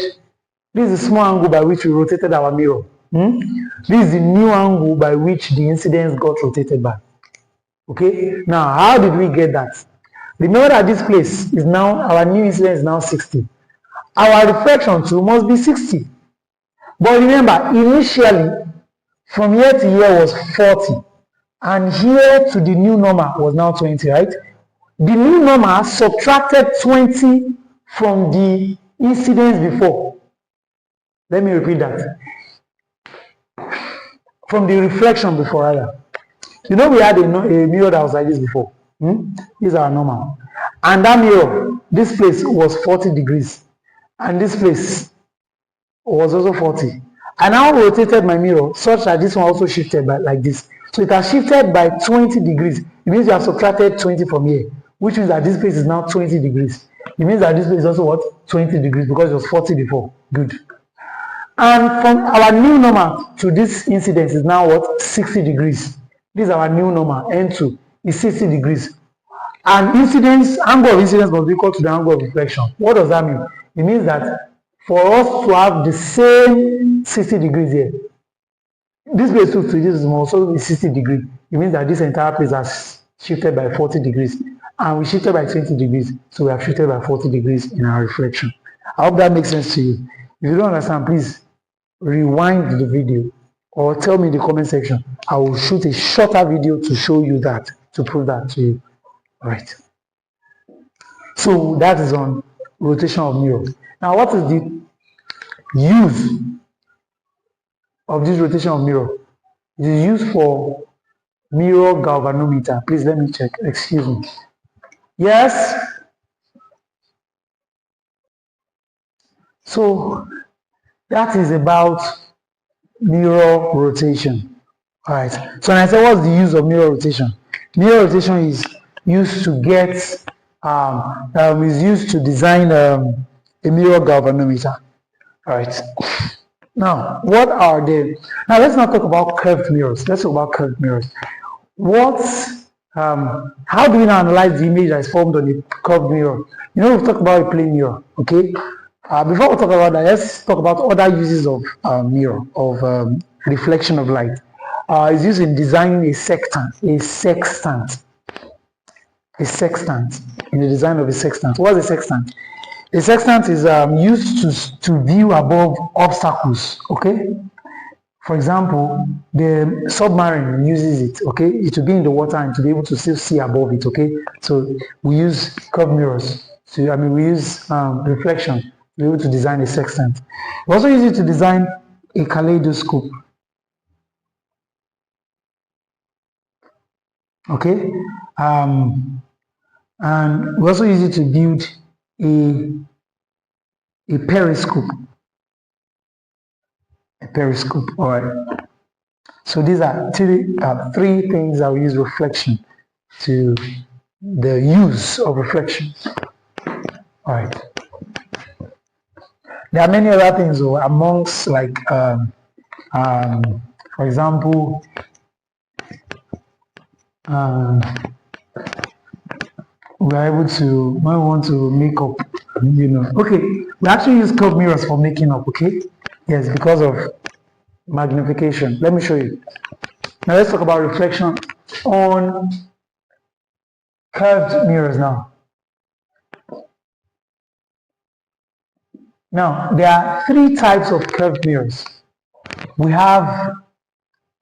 This is a small angle by which we rotated our mirror. This is the new angle by which the incidence got rotated by. Okay. Now, how did we get that? Remember that this place is now, our new incidence is now 60. Our reflection too must be 60. But remember, initially, from here to here was 40. And here to the new normal was now 20, right? The new normal subtracted 20 from the incidence before. Let me repeat that. From the reflection before, rather. You know, we had a mirror that was like this before. These are normal. And that mirror, this place was 40 degrees. And this place was also 40. I now rotated my mirror such that this one also shifted by like this. So it has shifted by 20 degrees. It means you have subtracted 20 from here, which means that this place is now 20 degrees. It means that this place is also what? 20 degrees, because it was 40 before. Good. And from our new normal to this incidence is now what? 60 degrees. This is our new normal. N2 is 60 degrees. And angle of incidence must be equal to the angle of reflection. What does that mean? It means that for us to have the same 60 degrees here, this place to this is also 60 degrees. It means that this entire place has shifted by 40 degrees. And we shifted by 20 degrees, so we have shifted by 40 degrees in our reflection. I hope that makes sense to you. If you don't understand, please rewind the video or tell me in the comment section. I will shoot a shorter video to show you that, to prove that to you. All right. So that is on rotation of mirror. Now, what is the use of this rotation of mirror? It is used for mirror galvanometer. Please let me check. Excuse me. Yes. So that is about mirror rotation. All right. So when I say what's the use of mirror rotation? Mirror rotation is used to get is used to design a mirror galvanometer. All right. Now, what are the? Now let's not talk about curved mirrors. Let's talk about curved mirrors. How do we now analyze the image that is formed on a curved mirror? You know, we've talked about a plane mirror. Okay. Before we talk about that, let's talk about other uses of mirror, of reflection of light. It's used in designing a sextant, in the design of a sextant. What's a sextant? A sextant is used to view above obstacles, okay? For example, the submarine uses it, okay? It will be in the water and to be able to still see above it, okay? So we use curved mirrors. So, we use reflection to be able to design a sextant. We also use it to design a kaleidoscope. Okay? And we also use it to build a periscope. A periscope, all right. So these are three things that we use reflection to the use of reflection. All right. There are many other things amongst, like, for example, we are able to, when we want to make up, okay, we actually use curved mirrors for making up, okay? Yes, because of magnification. Let me show you. Now let's talk about reflection on curved mirrors now. Now, there are three types of curved mirrors. We have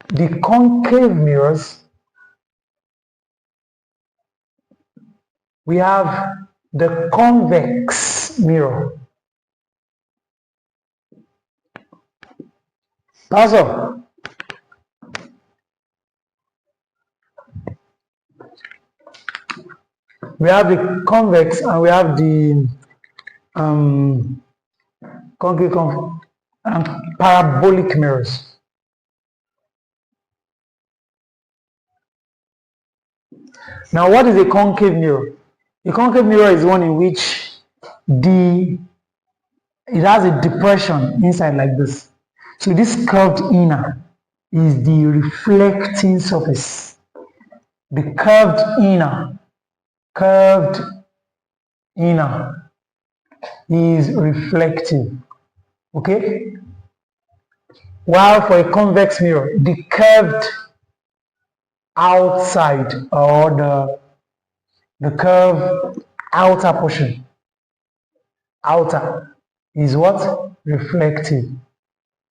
the concave mirrors. We have the convex mirror. That's all. We have the convex and we have the concave and parabolic mirrors. Now, what is a concave mirror? A concave mirror is one in which it has a depression inside like this. So this curved inner is the reflecting surface. The curved inner is reflective. Okay? While for a convex mirror, the curved outside, or the curved outer portion, outer, is what? Reflective.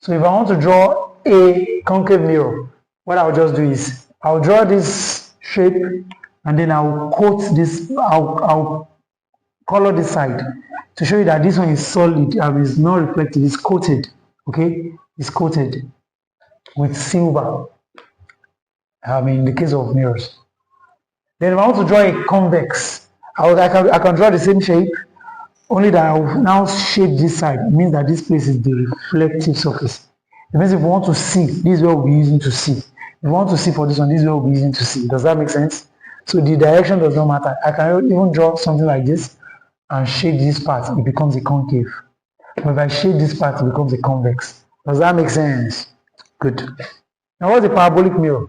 So if I want to draw a concave mirror, what I'll just do is I'll draw this shape and then I'll coat this, I'll color this side to show you that this one is solid and is not reflective, it's coated. okay, is coated with silver. In the case of mirrors. Then if I want to draw a convex, I can draw the same shape, only that I will now shape this side. It means that this place is the reflective surface. It means if we want to see, this is what we'll be using to see. If we want to see for this one, this is what we'll be using to see. Does that make sense? So the direction does not matter. I can even draw something like this and shade this part, it becomes a concave. But if I shade this part, it becomes a convex. Does that make sense? Good. Now what's a parabolic mirror?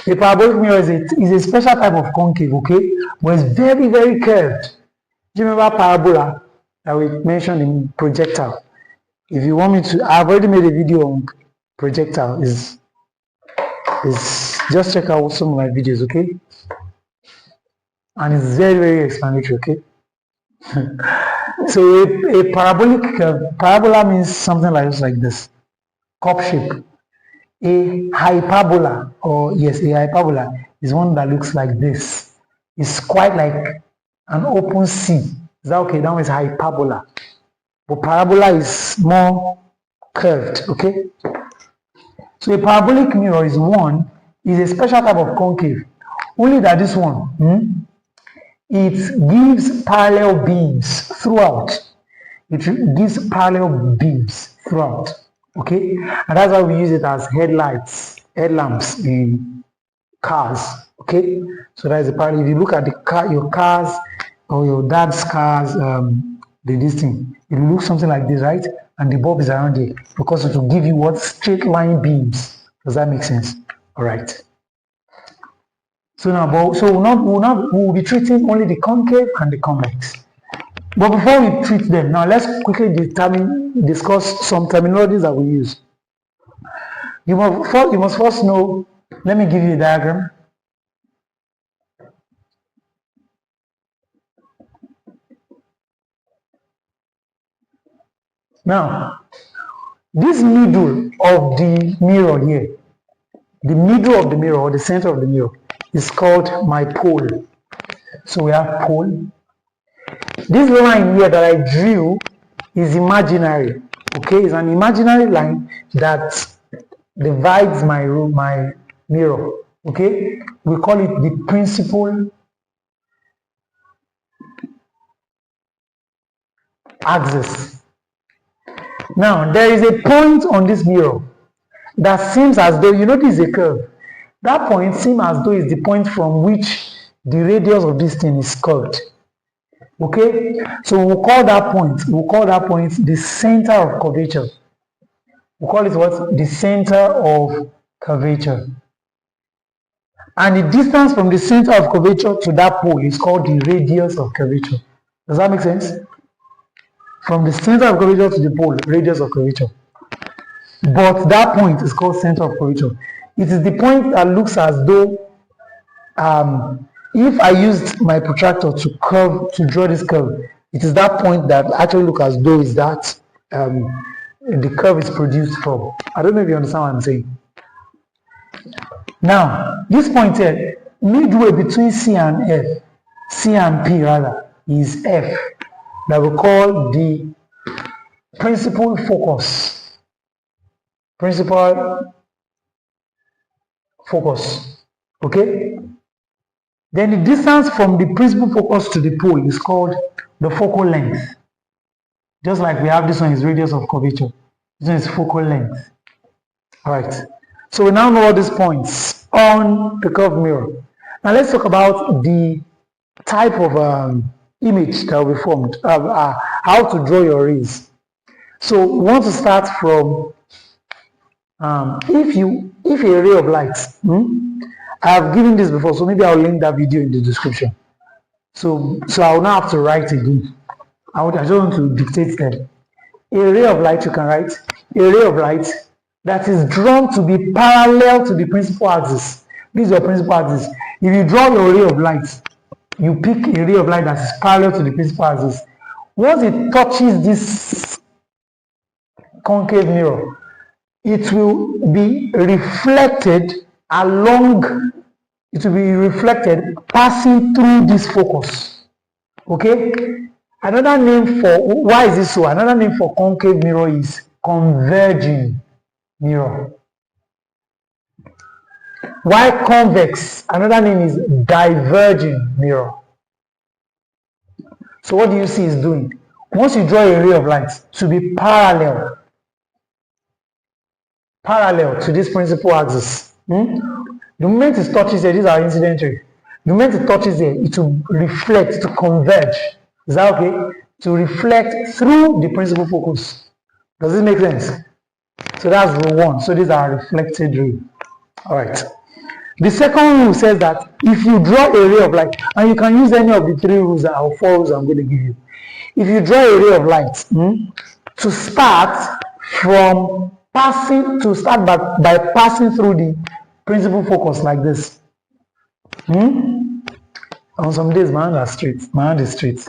A parabolic mirror is a special type of concave, okay? But it's very, very curved. Do you remember parabola that we mentioned in projectile? If you want me to, I've already made a video on projectile. Is just check out some of my videos, okay? And it's very, very explanatory, okay? So a parabolic parabola means something like this, cup shape. A hyperbola, a hyperbola is one that looks like this. It's quite like an open sea. Is that okay? That one is hyperbola. But parabola is more curved, okay? So a parabolic mirror is a special type of concave. Only that this one, it gives parallel beams throughout. It gives parallel beams throughout. Okay, and that's why we use it as headlamps in cars. Okay, so that's the part. If you look at your cars or your dad's cars, this thing, it looks something like this, right? And the bulb is around here because it will give you what straight line beams. Does that make sense? All right. So now, we'll be treating only the concave and the convex. But before we treat them, now let's quickly discuss some terminologies that we use. You must first know, let me give you a diagram. Now, this middle of the mirror here, the middle of the mirror or the center of the mirror is called my pole. So we have pole. This line here that I drew is imaginary, okay? It's an imaginary line that divides my mirror, okay? We call it the principal axis. Now, there is a point on this mirror that seems as though, this is a curve. That point seems as though it's the point from which the radius of this thing is curved. Okay, so we'll call that point the center of curvature. We'll call it what? The center of curvature. And the distance from the center of curvature to that pole is called the radius of curvature. Does that make sense? From the center of curvature to the pole, radius of curvature. But that point is called center of curvature. It is the point that looks as though if I used my protractor to draw this curve, it is that point that actually looks as though is that the curve is produced from. I don't know if you understand what I'm saying. Now, this point here, midway between C and P rather, is F, that we call the principal focus. Okay? Then the distance from the principal focus to the pole is called the focal length. Just like we have this one is radius of curvature. This one is focal length. Alright. So we now know all these points on the curved mirror. Now let's talk about the type of image that will be formed. How to draw your rays. So we want to start from if a ray of light, I have given this before, so maybe I'll link that video in the description. So I'll now have to write again. I just want to dictate them. A ray of light, you can write a ray of light that is drawn to be parallel to the principal axis. This is your principal axis. If you draw your ray of light, you pick a ray of light that is parallel to the principal axis. Once it touches this concave mirror, it will be reflected passing through this focus. Okay? Another name for, why is this so? Another name for concave mirror is converging mirror. While convex, another name is diverging mirror. So what do you see is doing? Once you draw a ray of light to be parallel to this principal axis, the moment it touches here, this is our incident ray. The moment it touches here, it will reflect, to converge. Is that okay? To reflect through the principal focus. Does this make sense? So that's rule 1. So these are reflected ray. All right. The second rule says that if you draw a ray of light, and you can use any of the 3 rules or 4 rules I'm going to give you. If you draw a ray of light, to start by passing through the principal focus like this. On some days, my hand is straight.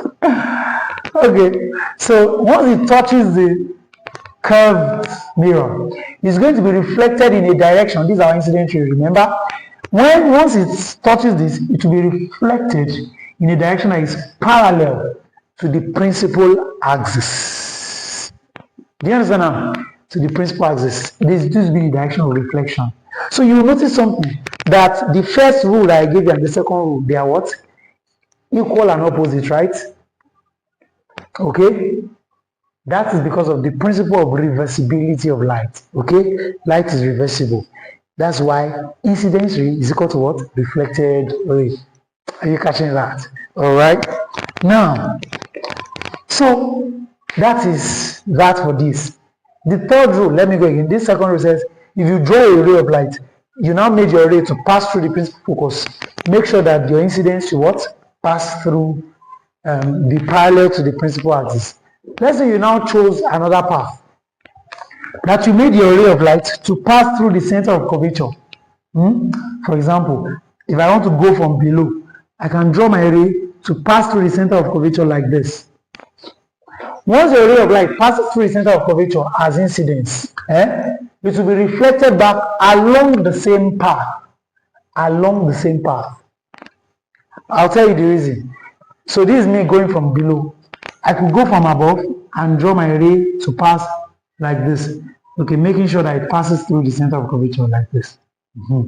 Okay, so once it touches the curved mirror, it's going to be reflected in a direction. This is our incident ray, remember? Once it touches this, it will be reflected in a direction that is parallel to the principal axis. Do you understand now? To the principal axis. This will be the direction of reflection. So you will notice something, that the first rule that I gave you and the second rule, they are what? Equal and opposite, right? Okay? That is because of the principle of reversibility of light. Okay? Light is reversible. That's why incidence ray is equal to what? Reflected ray. Are you catching that? All right. Now, so that is that for this. The third rule, let me go again. This second rule says, if you draw a ray of light, you now made your ray to pass through the principal focus. Make sure that your incidence should what? Pass through, be parallel to the principal axis. Let's say you now chose another path. That you made your ray of light to pass through the center of curvature. For example, if I want to go from below, I can draw my ray to pass through the center of curvature like this. Once your ray of light passes through the center of curvature as incidence, it will be reflected back along the same path. Along the same path. I'll tell you the reason. So this is me going from below. I could go from above and draw my ray to pass like this. Okay, making sure that it passes through the center of curvature like this. So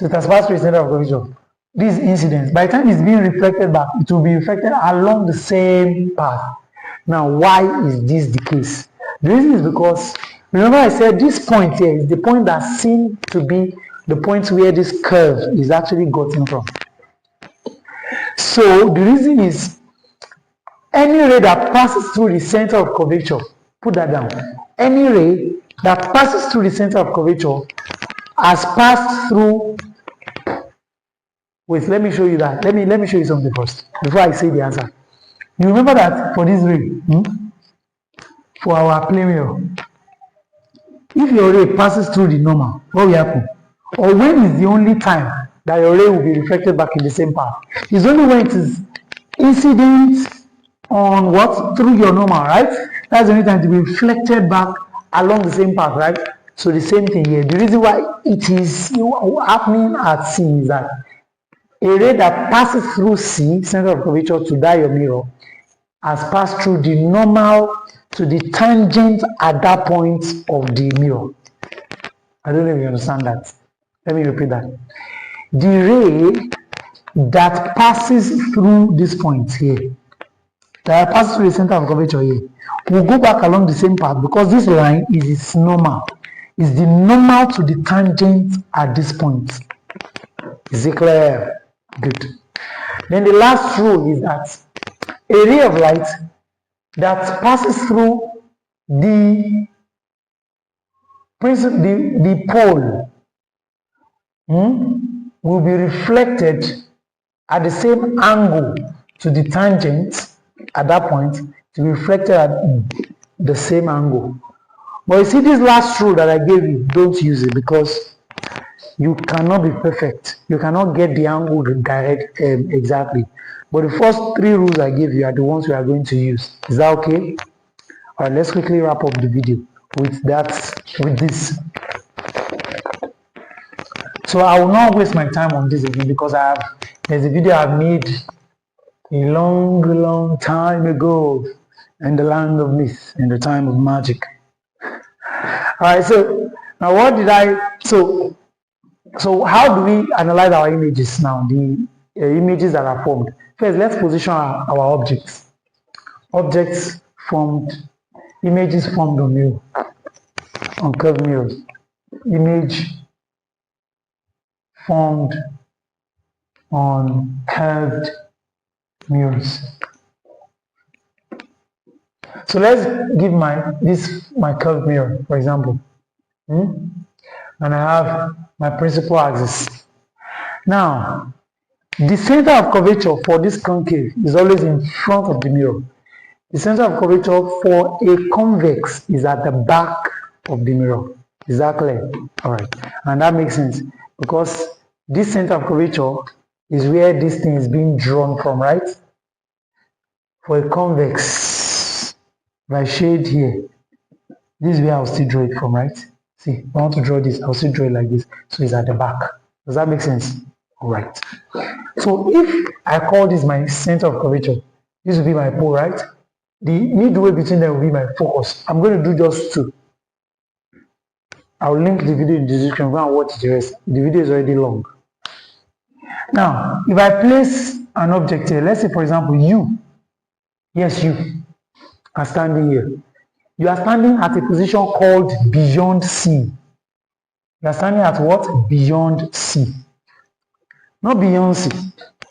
it has passed through the center of curvature. This incidence, by the time it's being reflected back, it will be reflected along the same path. Now, why is this the case? The reason is because, remember I said this point here is the point that seems to be the point where this curve is actually gotten from. So the reason is, any ray that passes through the center of curvature, put that down. Any ray that passes through the center of curvature has passed through. Wait, let me show you that. Let me show you something first before I say the answer. You remember that for this ray, for our plane mirror, if your ray passes through the normal, what will happen? Or when is the only time that your ray will be reflected back in the same path? It's only when it is incident on what? Through your normal, right? That's the only time to be reflected back along the same path, right? So the same thing here. The reason why it is happening at C is that a ray that passes through C, center of curvature, to dye your mirror, has passed through the normal to the tangent at that point of the mirror. I don't know if you understand that. Let me repeat that. The ray that passes through this point here, that passes through the center of curvature here, will go back along the same path because this line is its normal. Is the normal to the tangent at this point. Is it clear? Good. Then the last rule is that a ray of light that passes through the pole will be reflected at the same angle to the tangent at that point, to be reflected at the same angle. But you see, this last rule that I gave you, don't use it because you cannot be perfect. You cannot get the angle direct exactly. But the first 3 rules I gave you are the ones we are going to use. Is that okay? All right, let's quickly wrap up the video with this. So I will not waste my time on this again because there's a video I've made a long time ago in the land of myth, in the time of magic. right, so now what did I, so how do we analyze our images now, the images that are formed? First, let's position our objects. Objects formed, images formed on mirror, on curved mirrors. Image formed on curved mirrors. So let's give my curved mirror, for example. And I have my principal axis. Now, the center of curvature for this concave is always in front of the mirror. The center of curvature for a convex is at the back of the mirror. Is that clear? All right. And that makes sense because this center of curvature is where this thing is being drawn from, right? For a convex, if I shade here, this is where I'll still draw it from, right? See, if I want to draw this, I'll still draw it like this. So it's at the back. Does that make sense? All right. So if I call this my center of curvature, this will be my pole, right? The midway between them will be my focus. I'm going to do just two. I'll link the video in the description. Go and watch the rest. The video is already long. Now, if I place an object here, let's say for example, you. Yes, you are standing here. You are standing at a position called beyond C. You are standing at what? Beyond C. Not beyond C.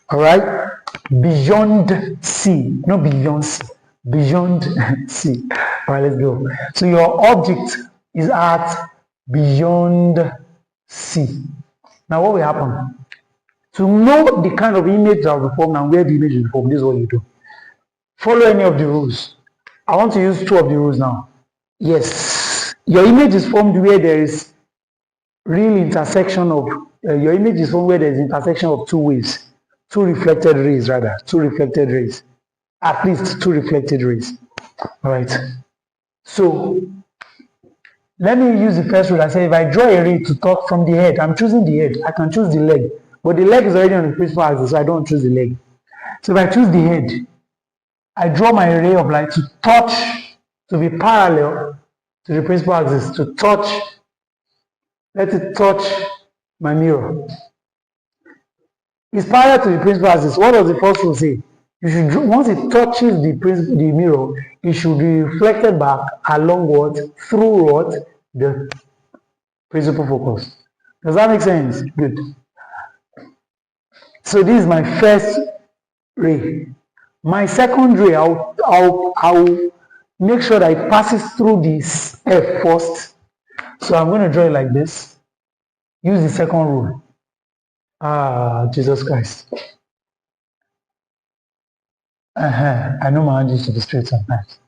All right? Beyond C. Not beyond C. Beyond C. All right, let's go. So your object is at beyond C. Now what will happen? To know the kind of image that will be formed and where the image will be formed, this is what you do. Follow any of the rules. I want to use two of the rules now. Yes, your image is formed where there is real intersection of, your image is formed where there is intersection of two waves. Two reflected rays. At least two reflected rays. All right. So, let me use the first rule. I say if I draw a ray to touch from the head, I'm choosing the head. I can choose the leg. But the leg is already on the principal axis, so I don't choose the leg. So if I choose the head, I draw my ray of light to touch, to be parallel to the principal axis, to touch, let it touch my mirror. It's parallel to the principal axis. What does the first rule say? You should, once it touches the mirror, it should be reflected back along what? Through what? The principal focus. Does that make sense? Good. So this is my first ray. My second ray, I'll make sure that it passes through this F first. So I'm going to draw it like this. Use the second rule. Jesus Christ. I know my hand used to be straight sometimes.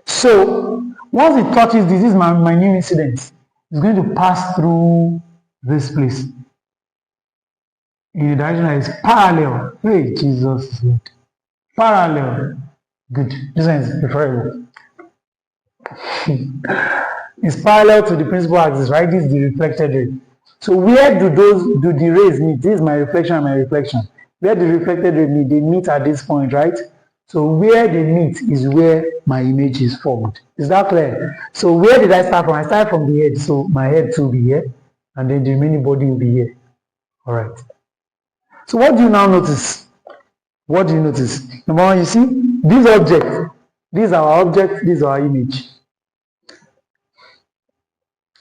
So once it touches this is my new incident. It's going to pass through this place in a direction that is parallel. Hey, Jesus is good. Parallel. Good. This one is preferable. It's parallel to the principal axis, right? This is the reflected ray. So where do the rays meet? This is my reflection and my reflection. Where the reflected ray meet, they meet at this point, right? So where they meet is where my image is formed. Is that clear? So where did I start from? I started from the head. So my head too will be here. And then the remaining body will be here. All right. So what do you now notice? What do you notice? Number one, you see, these objects. These are our object. These are our image.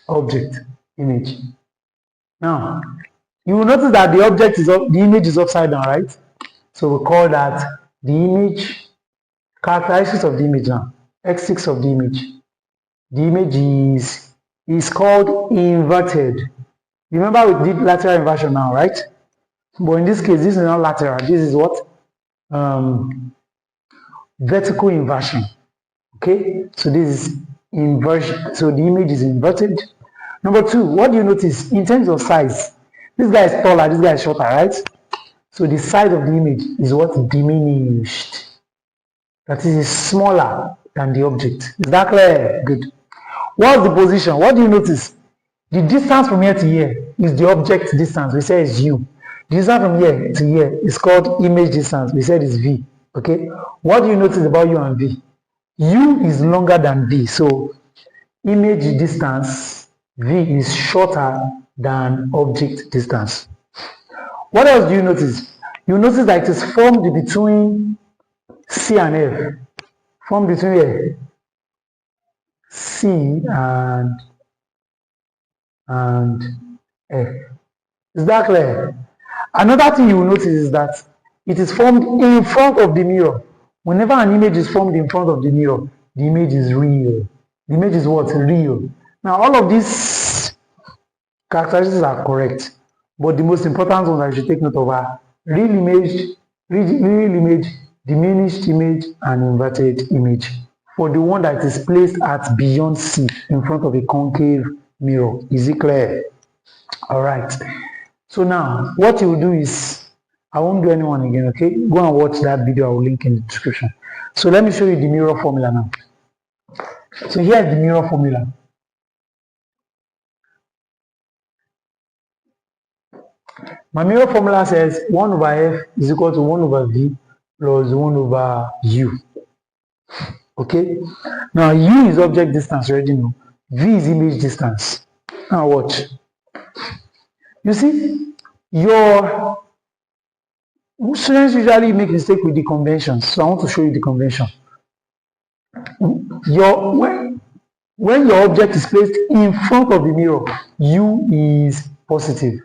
Object, image. Now, you will notice that the object is the image is upside down, right? So we call that the image, characteristics of the image now, x6 of the image. The image is called inverted. Remember we did lateral inversion now, right? But in this case, this is not lateral. This is what? Vertical inversion. Okay? So this is inversion. So the image is inverted. Number two, what do you notice? In terms of size, this guy is taller, this guy is shorter, right? So the size of the image is what? Diminished. That is smaller than the object. Is that clear? Good. What's the position? What do you notice? The distance from here to here is the object distance. We say it's u. The distance from here to here is called image distance. We said it's v. Okay. What do you notice about u and v? U is longer than v. So image distance, V, is shorter than object distance. What else do you notice? You notice that it is formed between C and F. Formed between here, C and F. Is that clear? Another thing you will notice is that it is formed in front of the mirror. Whenever an image is formed in front of the mirror, the image is real. The image is what? Real. Now, all of these characteristics are correct, but the most important ones that you should take note of are real image, diminished image, and inverted image. For the one that is placed at beyond C in front of a concave mirror. Is it clear? All right. So now, what you will do is, I won't do anyone again, okay? Go and watch that video. I will link in the description. So let me show you the mirror formula now. So here is the mirror formula. My mirror formula says 1 over F is equal to 1 over V plus 1 over U. Okay? Now, U is object distance, you already know. V is image distance. Now watch. You see, your students usually make mistake with the conventions. So I want to show you the convention. When your object is placed in front of the mirror, U is positive.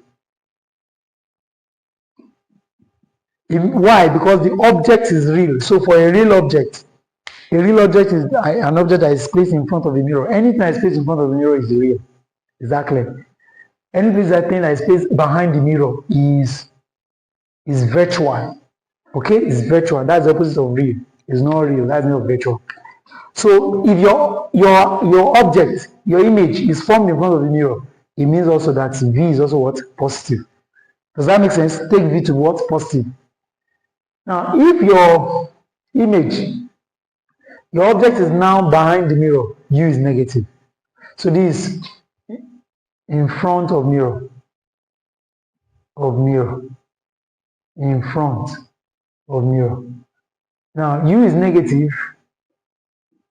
Why? Because the object is real. So for a real object is an object that is placed in front of the mirror. Anything that is placed in front of the mirror is real. Exactly. Anything that is placed behind the mirror is virtual. Okay? It's virtual. That's the opposite of real. It's not real. That's not virtual. So if your object, your image is formed in front of the mirror, it means also that V is also what? Positive. Does that make sense? Take V to what? Positive. Now, if your image, your object is now behind the mirror, U is negative. So this is in front of mirror, in front of mirror. Now, U is negative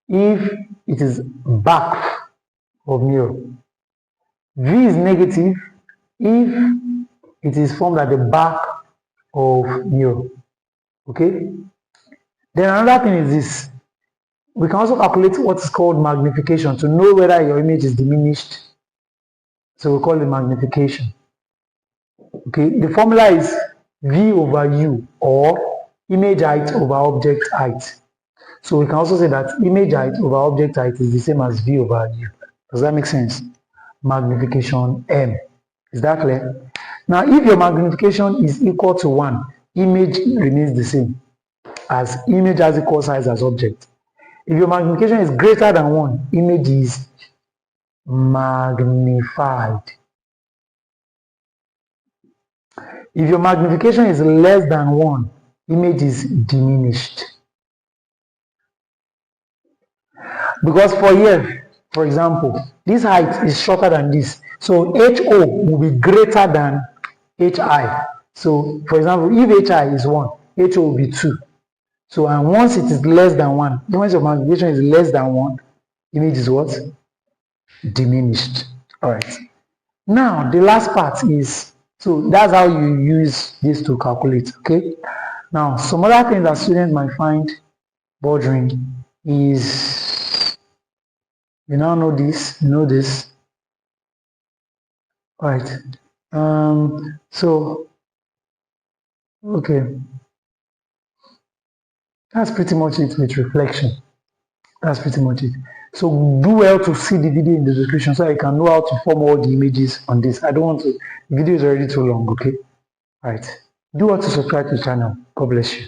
if it is back of mirror. V is negative if it is formed at the back of mirror. Okay? Then another thing is this. We can also calculate what is called magnification to know whether your image is diminished. So we call it magnification. Okay? The formula is V over U, or image height over object height. So we can also say that image height over object height is the same as V over U. Does that make sense? Magnification M. Is that clear? Now, if your magnification is equal to 1, image remains the same, as image has equal size as object. If your magnification is greater than 1, image is magnified. If your magnification is less than 1, image is diminished. Because for here, for example, this height is shorter than this. So HO will be greater than HI. So, for example, if HI is 1, HO will be 2. So, and once it is less than 1, once your magnification is less than 1, image is what? Diminished. Alright. Now, the last part is, so that's how you use this to calculate, okay? Now, some other things that students might find bothering is, you now know this, you know this. Alright. So, okay. That's pretty much it with reflection. That's pretty much it. So do well to see the video in the description so I can know how to form all the images on this. I don't want to, the video is already too long, okay? Alright. Do well to subscribe to the channel. God bless you.